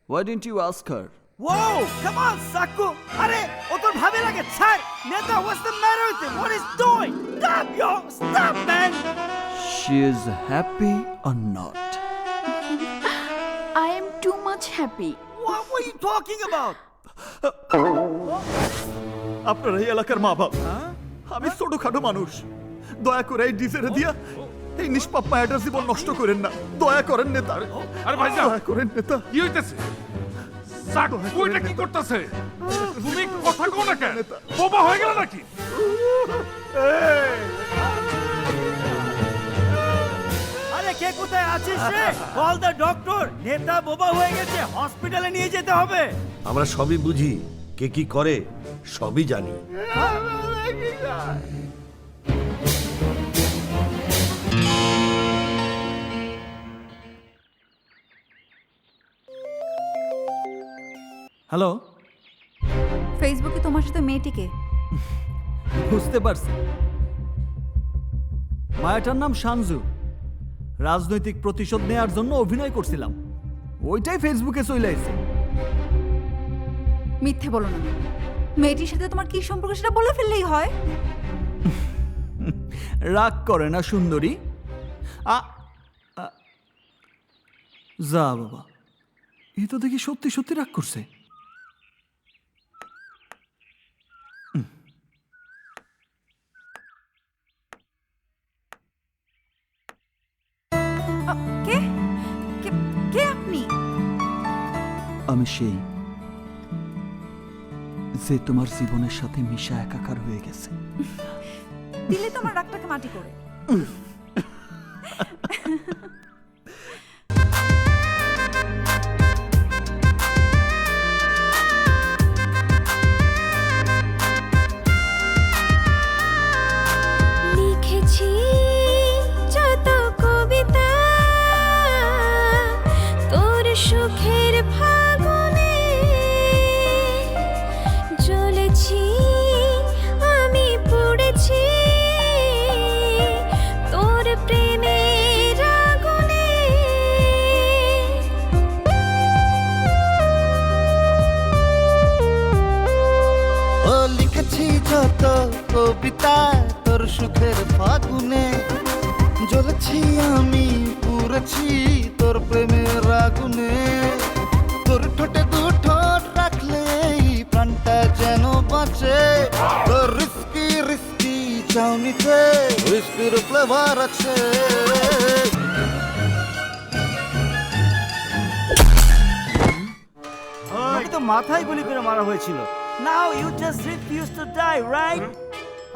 Why didn't you ask her?
Whoa, come on, Sakku! আরে ও তোর ভাবে লাগে, ছাড়। নেতা, what's the matter with him? What is doing? Stop, yo! Stop, man!
She is happy or not?
I am too much happy.
What were you talking about?
আপনারা এই এলাকার মা বাপ, আমি ছোটখাটো মানুষ, দয়া করে এই ডিজেরে দিয়া এই নিষ্পাপ মায়াটার জীবন নষ্ট করেন না, দয়া করেন নেতা।
আরে ভাই,
দয়া করেন নেতা।
কি হইতেছে? সাকু এটা কি করতেছে? তুমি কথা কও না কেন? বোবা হয়ে গেল নাকি?
আরে কে কোথায় আছিস রে? Call the doctor. নেতা বোবা হয়ে গেছে, হসপিটালে নিয়ে যেতে হবে।
আমরা সবই বুঝি, কে কি করে সবই জানি।
হ্যালো,
ফেসবুকে তোমার সাথে মেয়েটিকে
বুঝতে পারছি, মায়াটার নাম সানজু। রাজনৈতিক প্রতিশোধ নেয়ার জন্য অভিনয় করছিলাম, ওইটাই ফেসবুকে চলে আসছে।
মিথ্যে বলো না, মেয়েটির সাথে তোমার কি সম্পর্ক সেটা বলে ফেললেই হয়।
রাগ করে না সুন্দরী? যা বাবা, এই তো দেখি সত্যি সত্যি রাগ করছে।
কে কে আপনি?
আমি সেই যে তোমার জীবনের সাথে মিশা একাকার হয়ে গেছে।
দিলে তোমার রাগটাকে মাটি করে।
লিখেছি যত কবিতা তোর সুখের ফাগুনে, জ্বলেছি আমি, পড়েছি তোর প্রেমের আগুনে।
ও লিখেছি যত কবিতা তোর সুখের ফাগুনে, জ্বলেছি আমি, পুড়েছি তোর প্রেমের আগুনে। তোর ঠোঁটে দু ঠোঁট রাখলেই প্রাণটা যেন বাঁচে, তোর রিস্কি রিস্কি চাউনিতে হুইস্কির ফ্লেভার আছে।
তো মাথায় গুলি করে মারা হয়েছিল। Now you just refuse to die, right?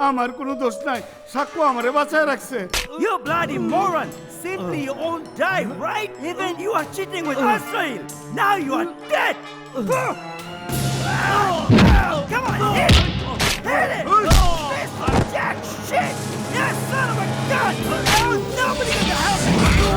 আমার কোনো দোষ নাই, সাক্ষ্য আমারে বাঁচায় রাখছে।
You bloody moron! Simply you won't die, right? Even you are cheating with Israel. Now you are dead. Come on, hit it! Hit it! Piece of jack shit! You son of a gun! Now nobody gonna help you!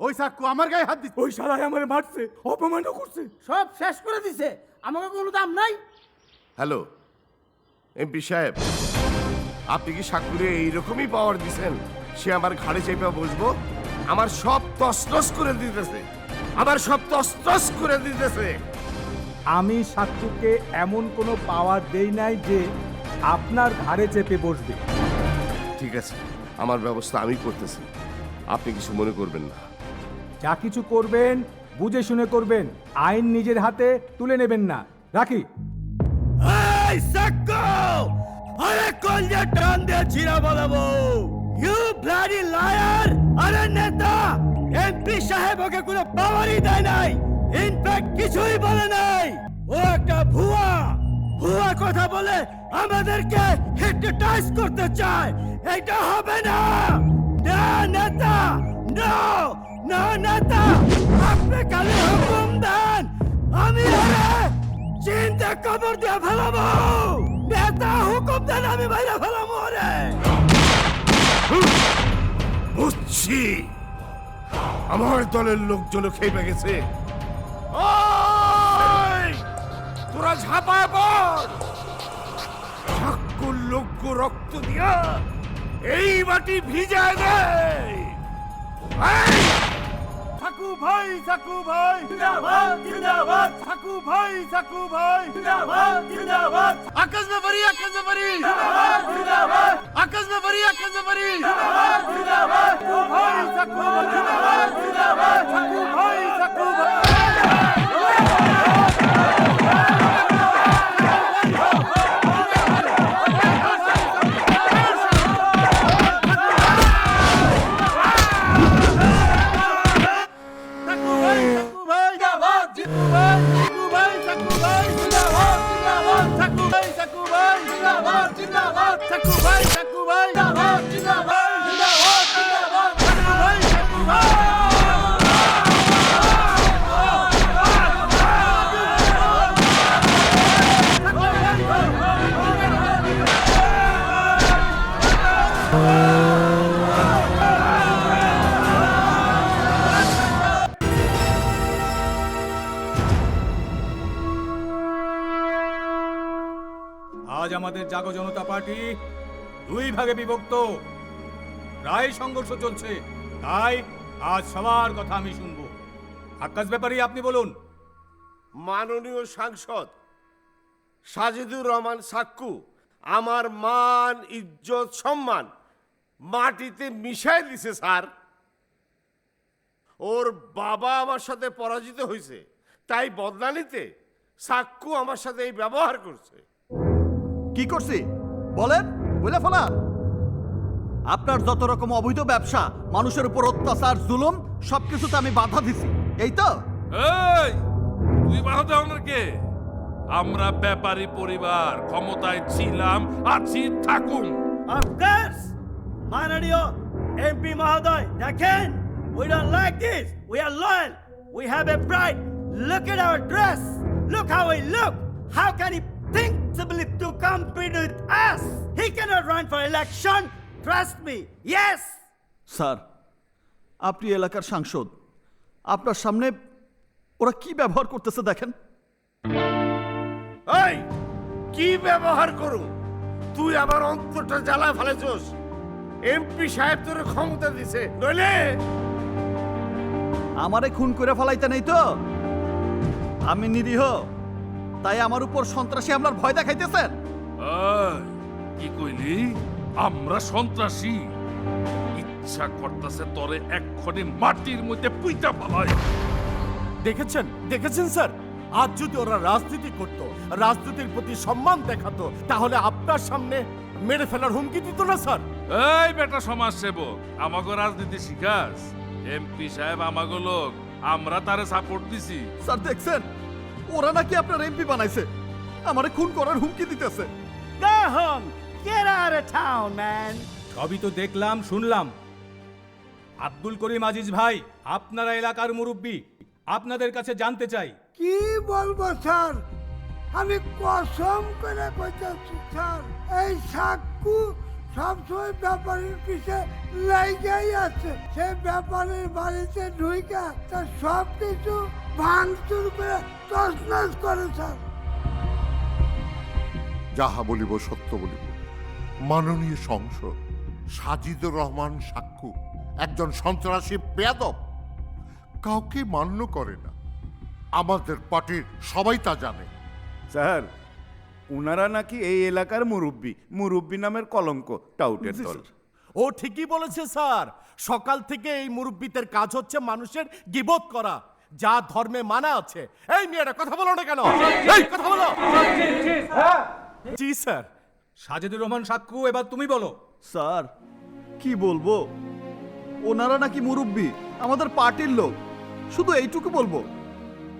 ওই সাক্ষ্য আমার গায়ে হাত দিচ্ছে।
ওই শালায় আমারে মারছে, অপমানও করছে,
সব শেষ করে দিছে, আমাকে কোনো দাম নাই।
হ্যালো এমপি সাহেব, আপনি কি সাক্ষুরে এইরকমই পাওয়ার দিছেন সে আমার ঘাড়ে চেপে বসবো? আমার সব তছনছ করে দিতেছে, আমার সব তছনছ করে দিতেছে।
আমি সাক্ষীকে এমন কোনো পাওয়ার দেই নাই যে আপনার ঘাড়ে চেপে বসবে।
ঠিক আছে, আমার ব্যবস্থা আমি করতেছি, আপনি কিছু মনে করবেন না।
যা কিছু করবেন বুঝে শুনে করবেন, আইন নিজের হাতে তুলে নেবেন না। রাখি।
এই সাক্কু! আরে কলজা টান দিয়ে ছিড়া বলাবো! You bloody liar! আরে নেতা! এমপি সাহেব ওকে কোনো পাওয়ারই দেয় নাই! ইনফ্যাক্ট কিছুই বলে নাই! ও একটা ভুয়া! ভুয়া কথা বলে আমাদেরকে হিপনোটাইজ করতে চায়! এটা হবে না! না নেতা! নো! না নেতা! আপনি খালি হুকুম দেন! আমি আরে চিন্তা কবর দিয়ে ফেলাবো! নেতা হুকুম দেন, আমি বাইরে ফেলাবো রে!
বুঝছি, আমার দলের লোকজন খেপে গেছে। ওই! তোরা ঝাঁপায় পড়! সাক্ষুর লোক রক্ত দিয়া এই মাটি ভিজায় দেয়।
সাকু ভাই, সাকু ভাই জিন্দাবাদ, জিন্দাবাদ! সাকু ভাই, সাকু ভাই জিন্দাবাদ, জিন্দাবাদ! আকাশ ব্যাপারী, আকাশ ব্যাপারী জিন্দাবাদ, জিন্দাবাদ! আকাশ ব্যাপারী, আকাশ ব্যাপারী জিন্দাবাদ, জিন্দাবাদ! সাকু ভাই, সাকু ভাই জিন্দাবাদ, জিন্দাবাদ! সাকু ভাই, সাকু ভাই
আজ আমাদের জাগো জনতা পার্টি দুই ভাগে বিভক্ত, প্রায় সংঘর্ষ চলছে, তাই আজ সবার কথা আমি শুনবো। আকাশ ব্যাপারী আপনি বলুন।
মাননীয় সাংসদ সাজিদুর রহমান সাক্কু আমার মান, ইজ্জত, সম্মান মাটিতে মিশাই দিছে স্যার। ওর বাবা আমার সাথে পরাজিত হয়েছে, তাই বদলা নিতে সাক্কু আমার সাথে এই ব্যবহার করছে।
কি করছি বলেন, বলে ফেলার? আপনার যত রকম অবৈধ ব্যবসা, মানুষের উপর অত্যাচার, জুলুম, সবকিছুতে আমি বাধা দিছি, এই তো?
এই তুই বাধা দেওয়ার কে? আমরা ব্যাপারী পরিবার, ক্ষমতায় ছিলাম, আছি, থাকুম।
অফকোর্স মাননীয় এমপি মহোদয়, দেখেন, we don't like this, we are loyal, we have a pride. Look at our dress, look how we look. How can he think to compete with us? He cannot run for election, trust me. Yes.
Sir, আপনি এলাকার সাংসদ, আপনার সামনে ওরা কি ব্যবহার করতেছে দেখেন।
এই কি ব্যবহার করু? তুই আমার অন্তরটা জ্বালা ফেলেছস। এমপি সাহেব তোর ক্ষমতা দিছে, নইলে
আমারে খুন করে ফেলাইতে নেই তো? আমি নিরীহ, তাই আমার উপর সন্ত্রাসী হামলার ভয় দেখাইতেছেন?
কি কইলি? আমরা সন্ত্রাসী? ইচ্ছা করতেছে তরে এক্ষণে মাটির মধ্যে পুইতা ফেলাই।
দেখেছেন স্যার, আজ যদি ওরা রাজনীতি করত, রাজনীতির প্রতি সম্মান দেখাতো, তাহলে আপনার সামনে মেরে ফেলার হুমকি দিত না স্যার।
এই বেটা সমাজ সেবক, আমাগো রাজনীতি শিখাস? এমপি সাহেব আমাগো লোক, আমরা তারে সাপোর্ট দিছি।
স্যার দেখছেন, ওরা নাকি আপনার এমপি বানাইছে, আমারে খুন করার হুমকি দিতেছে।
Go home. Get out of town, man.
সবই তো দেখলাম, শুনলাম। আব্দুল করিম আজিজ ভাই, আপনারা এলাকার মুরব্বী, আপনাদের কাছে জানতে চাই।
কি বলবো স্যার, আমি কসম করে কইতাছি স্যার, এই সাক্কু সবসময় ব্যাপারীর পিছে লাইগাই আছে। সে ব্যাপারীর বাড়িতে ঢুইকা তার সব কিছু ভাঙচুর করে তছনছ করে স্যার।
যাহা বলিব সত্য বলিব। মাননীয় সংসদ, সাজিদুর রহমান সাক্কু একজন সন্ত্রাসী বেয়াদব, কাউকে মান্য করে না। আমাদের পার্টির সবাই তা জানে।
স্যার, উনারা নাকি এই এলাকার মুরব্বী নামের কলঙ্ক, টাউটের দল।
ও ঠিকই বলেছে স্যার, সকাল থেকে এই মুরব্বিদের কাজ হচ্ছে মানুষের গিবত করা, যা ধর্মে মানা আছে। এই মেয়েরা কথা বলো না কেন? এই কথা বলো। জি স্যার।
সাজেদুর রহমান সাক্কু, এবার তুমি বলো।
স্যার কি বলবো, ওনারা নাকি মুরব্বী, আমাদের পার্টির লোক। শুধু এইটুকু বলবো,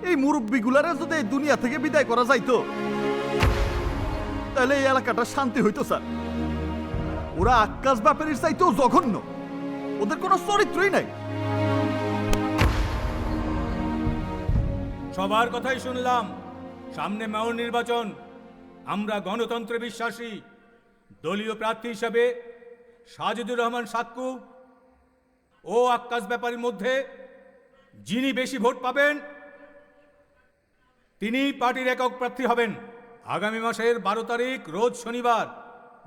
এই মুরব্বীগুলারে যদি এই দুনিয়া থেকে বিদায় করা যাইতো, তাহলে এই এলাকাটা শান্তি হইতো স্যার। ওরা আক্কাস ব্যাপারীর চাইতেও জঘন্য, ওদের কোনো চরিত্রই নাই।
সবার কথাই শুনলাম। সামনে মেয়র নির্বাচন, আমরা গণতন্ত্রে বিশ্বাসী। দলীয় প্রার্থী হিসাবে সাজিদুর রহমান সাক্কু ও আক্কাস ব্যাপারীর মধ্যে যিনি বেশি ভোট পাবেন তিনি পার্টির একক প্রার্থী হবেন। আগামী মাসের 12 তারিখ রোজ শনিবার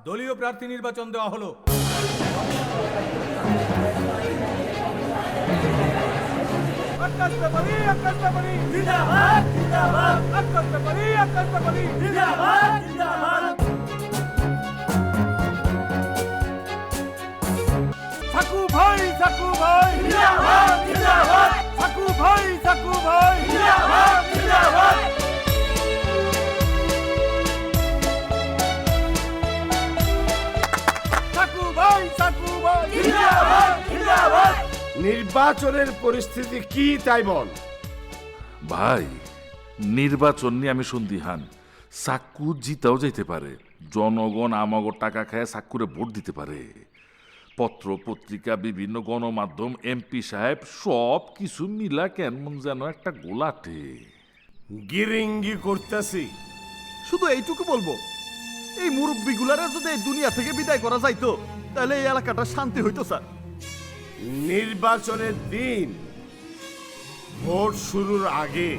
দলীয় প্রার্থী নির্বাচন দেওয়া হলো।
আক্কাস ব্যাপারী জিন্দাবাদ, জিন্দাবাদ। আক্কাস ব্যাপারী জিন্দাবাদ, জিন্দাবাদ।
সাকু ভাই জিন্দাবাদ, জিন্দাবাদ। সাকু ভাই জিন্দাবাদ, জিন্দাবাদ। সাকু ভাই জিন্দাবাদ, জিন্দাবাদ।
নির্বাচনের পরিস্থিতি কি তাই বল।
ভাই, নির্বাচন নিয়ে আমি সন্দিহান। সাক্কু জিতাও যেতে পারে, জনগণ আমাগো টাকা খায় সাক্কুরে ভোট দিতে পারে। পত্র পত্রিকা, বিভিন্ন গণমাধ্যম, এমপি সাহেব সব কিছু মিলা কেমন যেন একটা গোলাটে।
গিরিঙ্গি করতেছি।
শুধু এইটুকু বলবো, এই মুরব্বীগুলারে যদি এই দুনিয়া থেকে বিদায় করা যাইতো, তাহলে এই এলাকাটা শান্তি হইতো স্যার।
নির্বাচনের দিন ভোট শুরুর আগে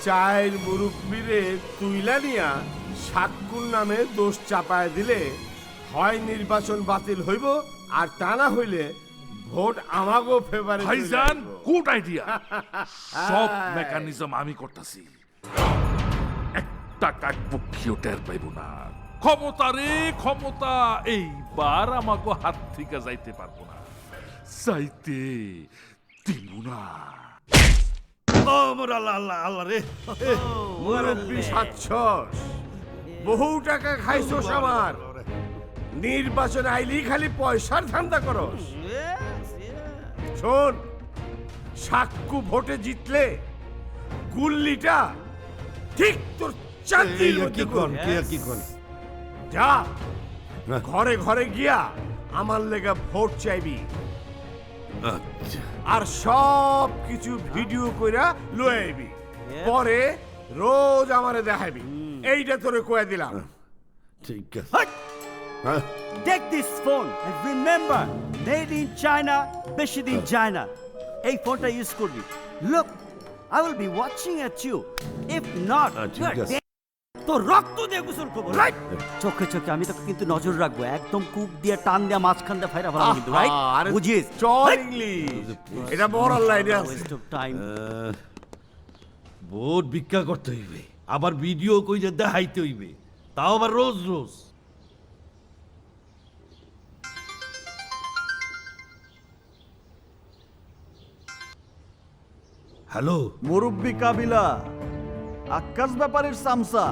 চায়ের মুরব্বীরে তুইলা নিয়া সাক্কুর নামে দোষ চাপায় দিলে হয় নির্বাচন বাতিল হইব, আর তা না হইলে ভোট আমাগো ফেভারে।
ভাইজান, গুড আইডিয়া। সব মেকানিজম আমি করতেছি, একটা কাকপক্ষীও টের পাইব না। ক্ষমতা রে ক্ষমতা, এইবার আমাকে হাত থেকে যাইতে পারবো না, যাইতে দিব না।
আল্লাহ রে,
মুরব্বী সাচ্ছস, বহু টাকা খাইছস আমার। নির্বাচন আইলি খালি পয়সার ধান্দা করস। শোন, সাক্কু ভোটে জিতলে গুল্লিটা ঠিক তোর চাকরির মধ্যে যা, ঘরে ঘরে গিয়া আমার লেগে ভোট চাইবি, আর সব কিছু ভিডিও কইরা লয়ে আইবি। পরে রোজ আমারে দেখাইবি। এইটা তোরে কয়ে দিলাম।
ঠিক আছে।
Take this phone and remember, made in China, বেশি দিন যায় না। এই ফোনটা ইউজ করবি। Look, I will be watching at you. If not,
ঠিক
you are
আছে।
dead. তো রক্ত দিয়ে গোসল করবো, রাইট? চোখে চোখে আমি তোকে কিন্তু নজর রাখবো, একদম কূপ দিয়ে টান দিয়ে মাঝখান দিয়ে ফাইরা ফেলাবো কিন্তু, রাইট?
আরে
বুঝিস?
চল ইংলিশ, এটা বড় লাইনে আছে।
West of time.
ভোট ভিক্ষা করতে হইবে, আবার ভিডিও কইরে দেখাইতে হইবে, তাও আবার রোজ রোজ। হ্যালো,
মুরব্বী কাবিলা, আক্কাস ব্যাপারের সামসা,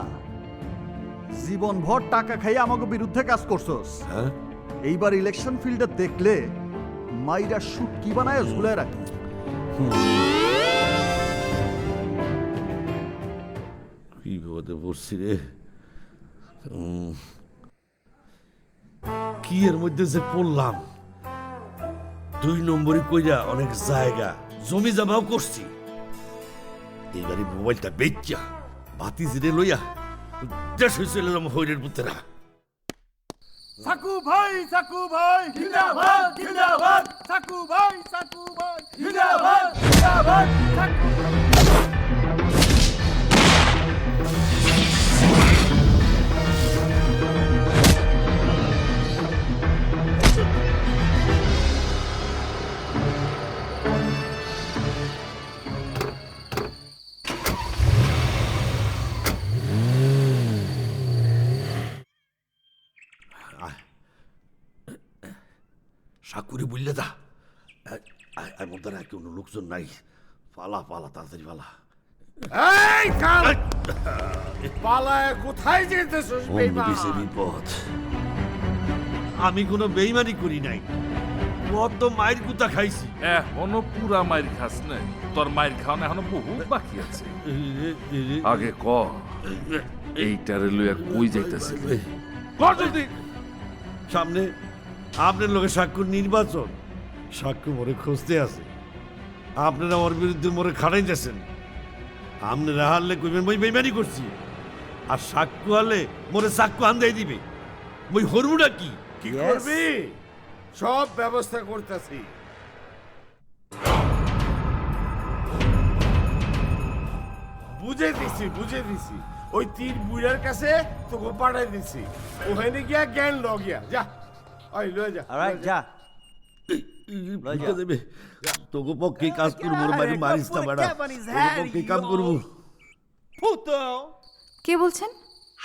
জীবন ভর টাকা খাইয়ে আমাকে বিরুদ্ধে কাজ করছস।
হ্যাঁ,
এইবার ইলেকশন ফিল্ডে দেখলে মাইরা শুটকি বানায় ঝুলে রাখি।
কি বিপদে পড়ছি রে। কি এর মধ্যে যে পড়লাম, 2 নম্বরে কইরা অনেক জায়গা জমি জমাও করছি। এইবারে মোবাইলটা বেচা বাতি জিরে লইয়া দেশে চলে যাবো হইরের পুত্রেরা।
সাকু ভাই জিন্দাবাদ জিন্দাবাদ, সাকু ভাই জিন্দাবাদ জিন্দাবাদ, সাকু।
সাকুরে বললে দা মধ্যে আর কোনো লোকজন নাই, পালা পালা তাড়াতাড়ি পালা।
এই কাল পালায় কোথায় যেতেছস বেঈমান?
বিপদ। আমি কোনো বেইমানি করি নাই, কত মায়ের গুতা খাইছি।
এখনো পুরা মাইর খাস নাই, তোর মাইর খাওয়ানো এখনো বহুত বাকি আছে। আগে ক এইটারে লইয়া কই যাইতেছিল?
সামনে আপনার লোকের সাক্ষর নির্বাচন, সাক্ষ্য মোরে খুঁজতে আছে। আপনারা আমার বিরুদ্ধে মোরে খাটাই যাচ্ছেন। আপনারা হারলে কইবেন মই বেইমানি করছি, আর সাক্ষ্য হারলে মোরে সাক্ষ্য আন্দাই দিবে। মই হরুটা কি
কি করবি? সব ব্যবস্থা করতেছি। বুঝে দিছি ওই 3 বুড়ার কাছে তোকে পাঠাই দিছি, ওখানে গিয়া জ্ঞান লগিয়া যা। ওই লয়ে যা।
অলরাইট, যা।
দেবে তোকে পক্ষে কাজ করবো, মোর বাড়ি মারিস না বেড়া, তোকে পক্ষে কাম করবো।
কে বলছেন?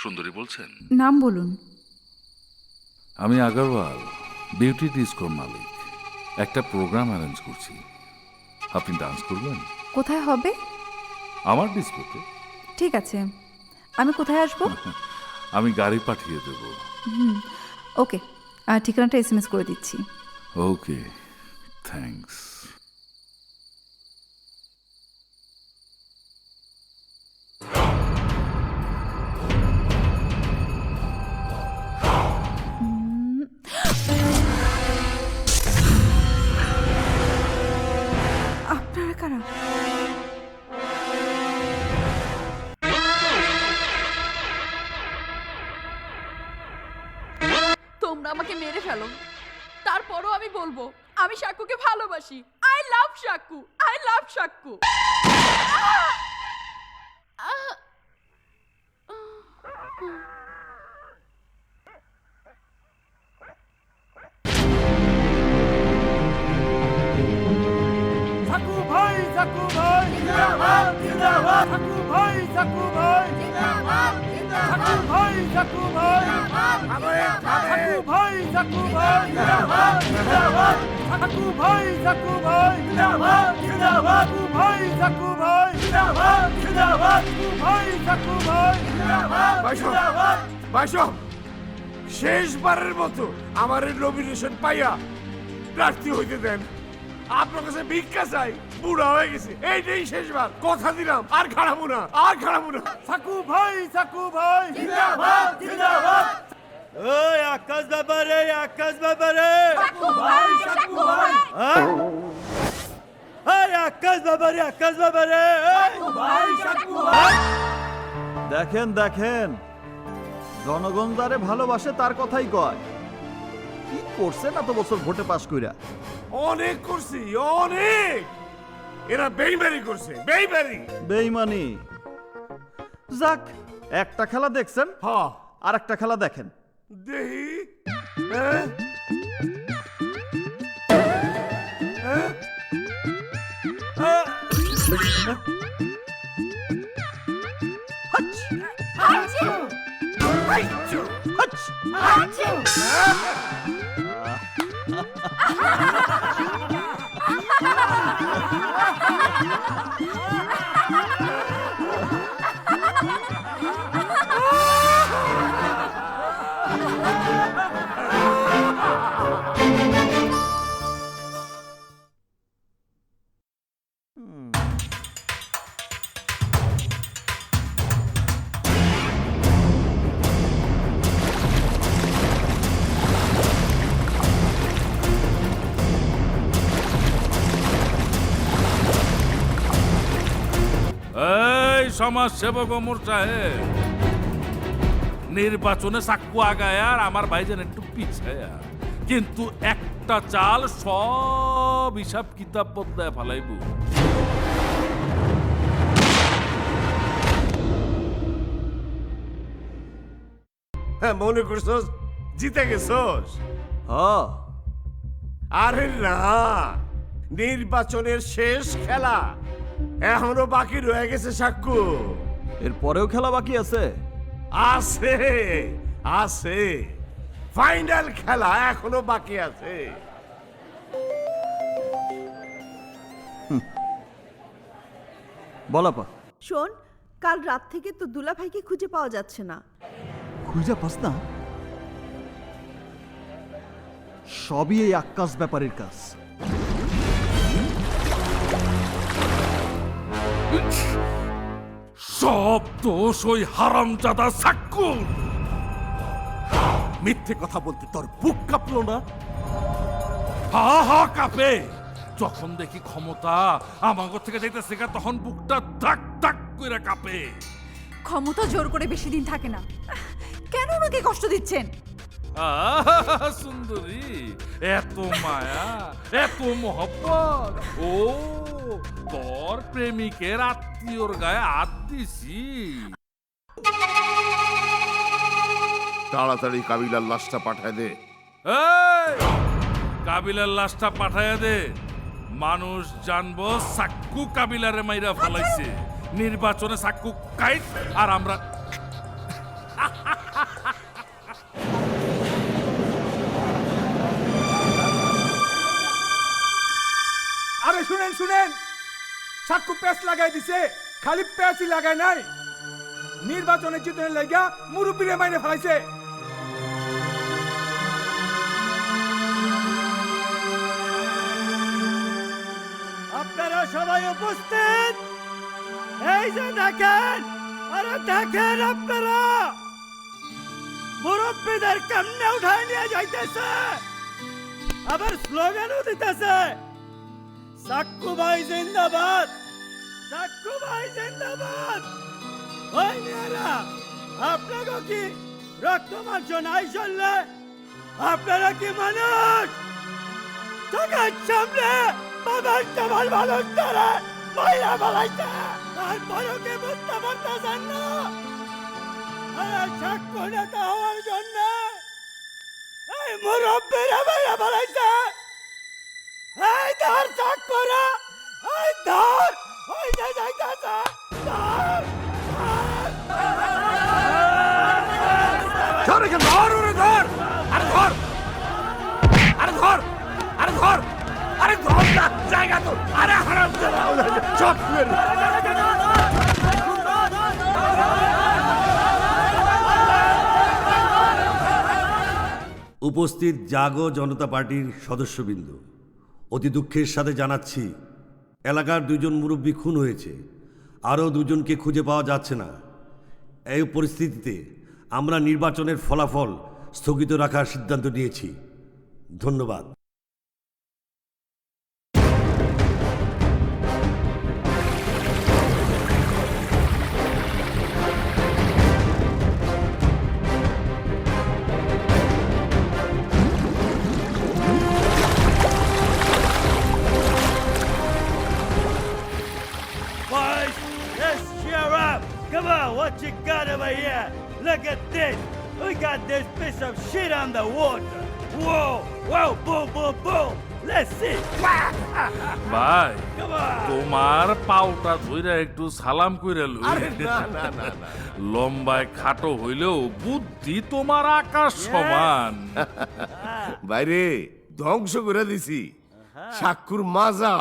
সুন্দরী বলছেন?
নাম বলুন।
আমি আগরওয়াল, বিউটি ডিস্কোর মালিক। একটা প্রোগ্রাম অ্যারেঞ্জ করছি, আপনি ডান্স করবেন?
কোথায় হবে?
আমার ডিস্কোতে।
ঠিক আছে, আমি কোথায় আসবো?
আমি গাড়ি পাঠিয়ে দেব।
ওকে, আর ঠিকানাটা SMS করে দিচ্ছি।
ওকে, থ্যাঙ্কস।
আপনারা কারা? তোমরা আমাকে মেরে ফেলো, তারপরও আমি বলবো আমি সাক্কুকে ভালোবাসি। I love Sakku, I love Sakku.
Saku ভাই জিন্দাবাদ জিন্দাবাদ, সাকু ভাই সাকু ভাই জিন্দাবাদ জিন্দাবাদ, সাকু ভাই সাকু ভাই জিন্দাবাদ জিন্দাবাদ, সাকু ভাই সাকু ভাই জিন্দাবাদ জিন্দাবাদ, সাকু ভাই সাকু ভাই জিন্দাবাদ জিন্দাবাদ, সাকু ভাই সাকু ভাই জিন্দাবাদ জিন্দাবাদ।
বাইশব, শেষবারের মতো আমার নমিনেশন পাইয়া প্রার্থী হইতে দেন। আপনার কাছে ভিক্ষা চাই, বুড়া হয়ে গেছে, এইটাই শেষবার, কথা দিলাম আর খাড়াবো না, আর খাড়াবো না।
সাকু ভাই জিন্দাবাদ জিন্দাবাদ। ওই আকাশ ব্যাপারে, আকাশ ব্যাপারে, সাকু ভাই সাকু ভাই। এই আকাশ ব্যাপারে, আকাশ ব্যাপারে, সাকু ভাই সাকু ভাই।
দেখেন দেখেন, জনগণ যারে ভালোবাসে তার কথাই কয়। কি করছেন এত বছর ভোটে পাস কইরা?
অনেক করছি, অনেক। এরা বেইমানি করছে, বেইমানি।
বেইমানি? যাক, একটা খেলা দেখছেন, আর একটা খেলা দেখেন।
দেহি
এই সমাজ সেবক ওমর সাহেব, নির্বাচনে চাক্কু আগায় আর আমার ভাইজান একটু পিছায়া, কিন্তু একটা চাল সব হিসাব কিতাব বদলায় ফেলাইব।
হ্যাঁ, মনে করছস জিতে গেছস? আরে না, নির্বাচনের শেষ খেলা এখনো বাকি রয়ে গেছে সাক্কু।
এরপরেও খেলা বাকি আছে?
আছে, আছে, ফাইনাল খেলা এখনো বাকি আছে।
বলাপা,
শোন, কাল রাত থেকে তো দুলা ভাইকে খুঁজে পাওয়া যাচ্ছে না।
খুঁজে পাস না? সবই এই আক্কাস ব্যাপারের কাজ।
সব দোষ ওই হারামজাদা সাক্কু।
মিথ্যে কথা বলতে তোর বুক কাঁপলো না?
হা হা কাঁপে যখন দেখি ক্ষমতা আমাগো থেকে যাইতেছে, তখন বুকটা দাক দাক করে কাঁপে।
ক্ষমতা জোর করে বেশি দিন থাকে না, কেন ওনাকে কষ্ট দিচ্ছেন?
আহা, সুন্দরী, এত মায়া, এত মোহব্বত। ও, তোর প্রেমিকের আত্মীয়র গায়ে হাত দিছি।
তাড়াতাড়ি কাবিলার লাশটা পাঠায় দে।
এই, কাবিলার লাশটা পাঠাইয়া দে। মানুষ জানবো সাক্কু কাবিলারে মাইরা ফেলাইছে। নির্বাচনে সাক্কু কাইট আর আমরা।
আরে শুনেন শুনেন, সাক্কু প্যাচ লাগাই দিছে, খালি প্যাচই লাগায় নাই, নির্বাচনে জিতনের লাগা মুরব্বীরে মাইনে ফেলাইছে।
আপনারা সবাই উপস্থিত, এই যে দেখেন, আরে দেখেন আপনারা, মুরব্বীদের কেমনে উঠায় নিয়ে যাইতেছে, আবার স্লোগানও দিতেছে, সাক্কু ভাই জিন্দাবাদ, সাক্কু ভাই জিন্দাবাদ। ওই মেয়েরা, আপনাকে কি রক্ত মাংস নাই চললে? আপনারা কি মানুষ? চোখের সামনে বাবার সবার মানুষ তারা মহিলা বলাইছে, তারপরও কি বুঝতে পারতেছেন না? আরে সাক্কু নেতা হওয়ার জন্য এই মুরব্বীরা মহিলা বলাইছে। এই ধর সাক্কুরা, এই ধর, ওই যে যাইতেছে, ধর,
ধর এখানে, ধর ওরে, ধর, আরে ধর, আরে ধর, আরে ধর, আরে ধর না, জায়গা তো, আরে হারাম সব
উপস্থিত জাগো জনতা পার্টির সদস্যবৃন্দ, অতি দুঃখের সাথে জানাচ্ছি এলাকার 2 জন মুরব্বী খুন হয়েছে, আরও 2 জনকে খুঁজে পাওয়া যাচ্ছে না। এই পরিস্থিতিতে আমরা নির্বাচনের ফলাফল স্থগিত রাখার সিদ্ধান্ত নিয়েছি। ধন্যবাদ।
Look at this. We got this piece of shit on the water. Whoa, whoa, boom, boom, boom. Let's see.
ভাই
Come on.
তোমার পাউটা ধইরা একটু সালাম কইরা লই লম্বায় খাটো হইলেও বুদ্ধি তোমার আকাশ সমান
বাইরে ধ্বংস করে দিছি সাক্ষুর মাজা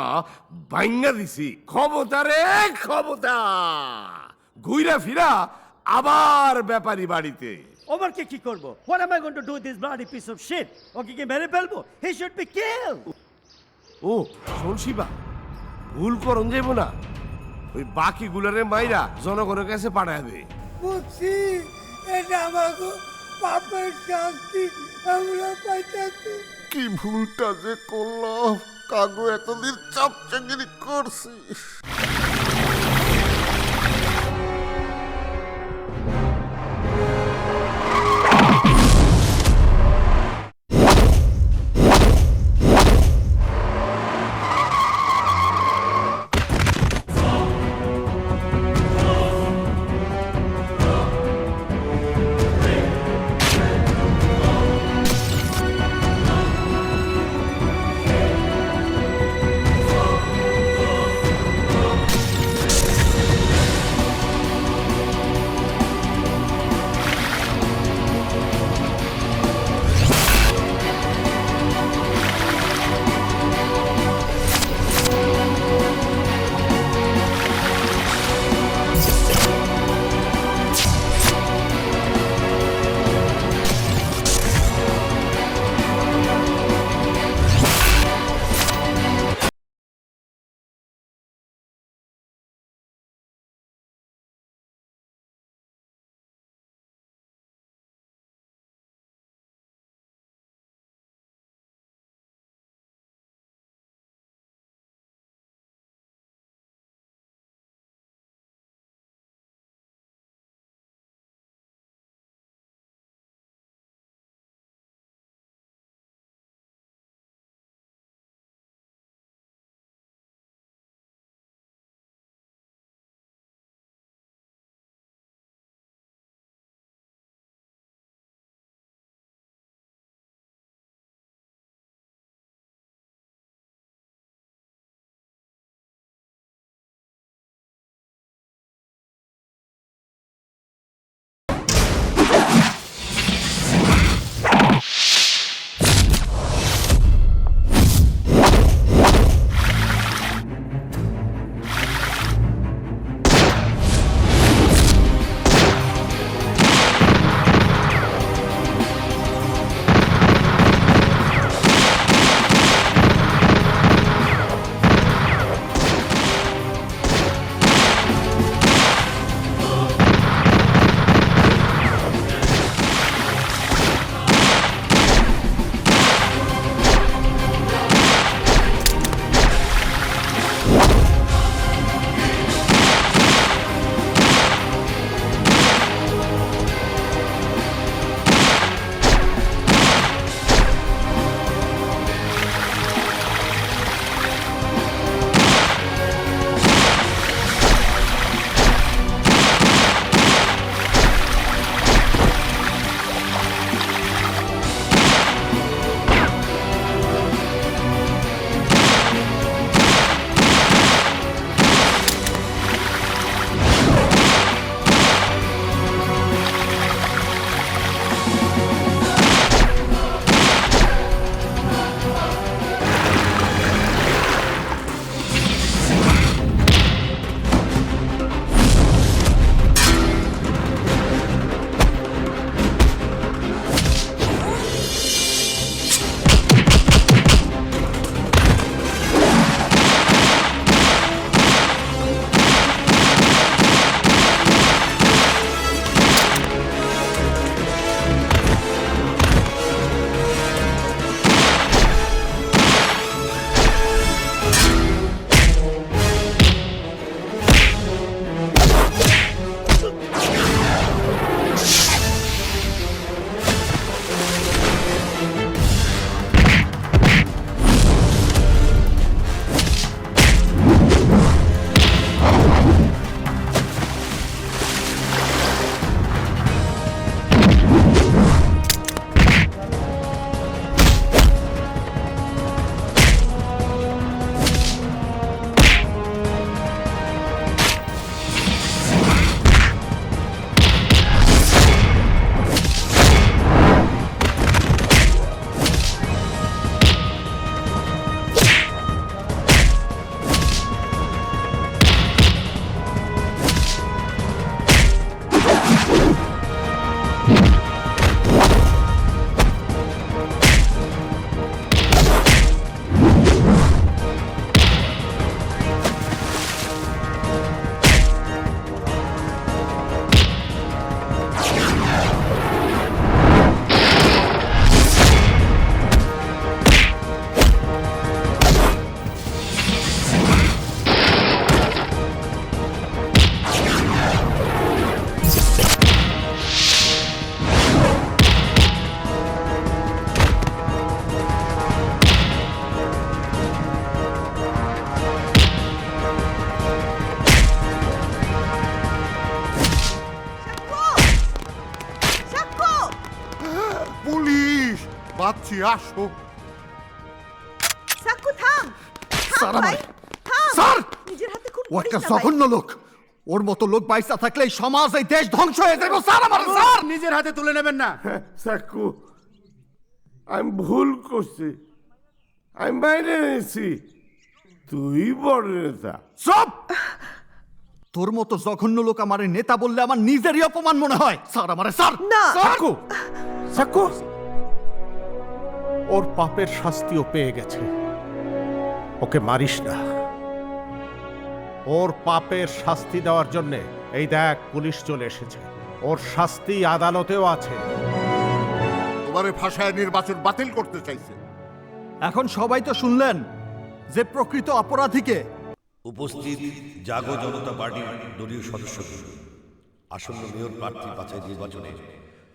ভাঙ্গা দিছি ক্ষমতা রে ক্ষমতা ঘুইরা ফিরা আবার ব্যাপারী বাড়িতে
ওমরকে কি করব? What am I going to do with this bloody piece of shit? ওকে কি মেরে ফেলবো? He should be killed.
ও শোনশিবা ভুল করন যাইব না ওই বাকি গুলারে মাইরা জনগণের কাছে পাঠায় দে
বুঝছি এটা আমাকে পাপের শাস্তি আমরা পাইতেছি।
কি ভুলটা যে করলাম, কাগো এতদিন চাপচাগিরি করছি। আসো।
সাক্কু থাম।
স্যার
ভাই,
আমার
থাম।
স্যার
নিজের হাতে খুন
ও
করিস
একটা
না ভাই।
জঘন্য লোক। ওর মতো লোক বাইসা থাকলে এই সমাজ এই দেশ ধ্বংস হয়ে যাবে স্যার আমার স্যার।
নিজের হাতে তুলে নেবেন না।
সাকু, আমি ভুল করছি, আমি বাইরে এনেছি, তুই বড় নেতা।
সব তোর মতো জঘন্য লোক আমার নেতা বললে আমার নিজেরই অপমান মনে হয় স্যার আমার স্যার।
না
সাকু, সাকু, ওর পাপের শাস্তিও পেয়ে গেছে, ওকে মারিস না। ওর পাপের শাস্তি দেওয়ার জন্য এই দেখ পুলিশ চলে এসেছে, ওর শাস্তি আদালতেও আছে।
তোমারে ভাষায় নির্বাচন বাতিল করতে চাইছে।
এখন সবাই তো শুনলেন যে প্রকৃত অপরাধীকে।
উপস্থিত জাগো জনতা পার্টির দলীয় সদস্যদের আসন্ন মেয়র প্রার্থী বাছাই নির্বাচনে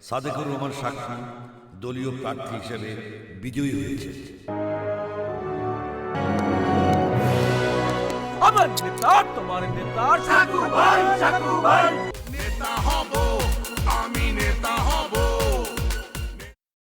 সাদেকুর রহমান সাক্কু দলীয় প্রার্থী হিসেবে বিজয়ী হয়েছে।
আমার নেতা তোমার নেতা সাকু ভাই, সাকু ভাই।
নেতা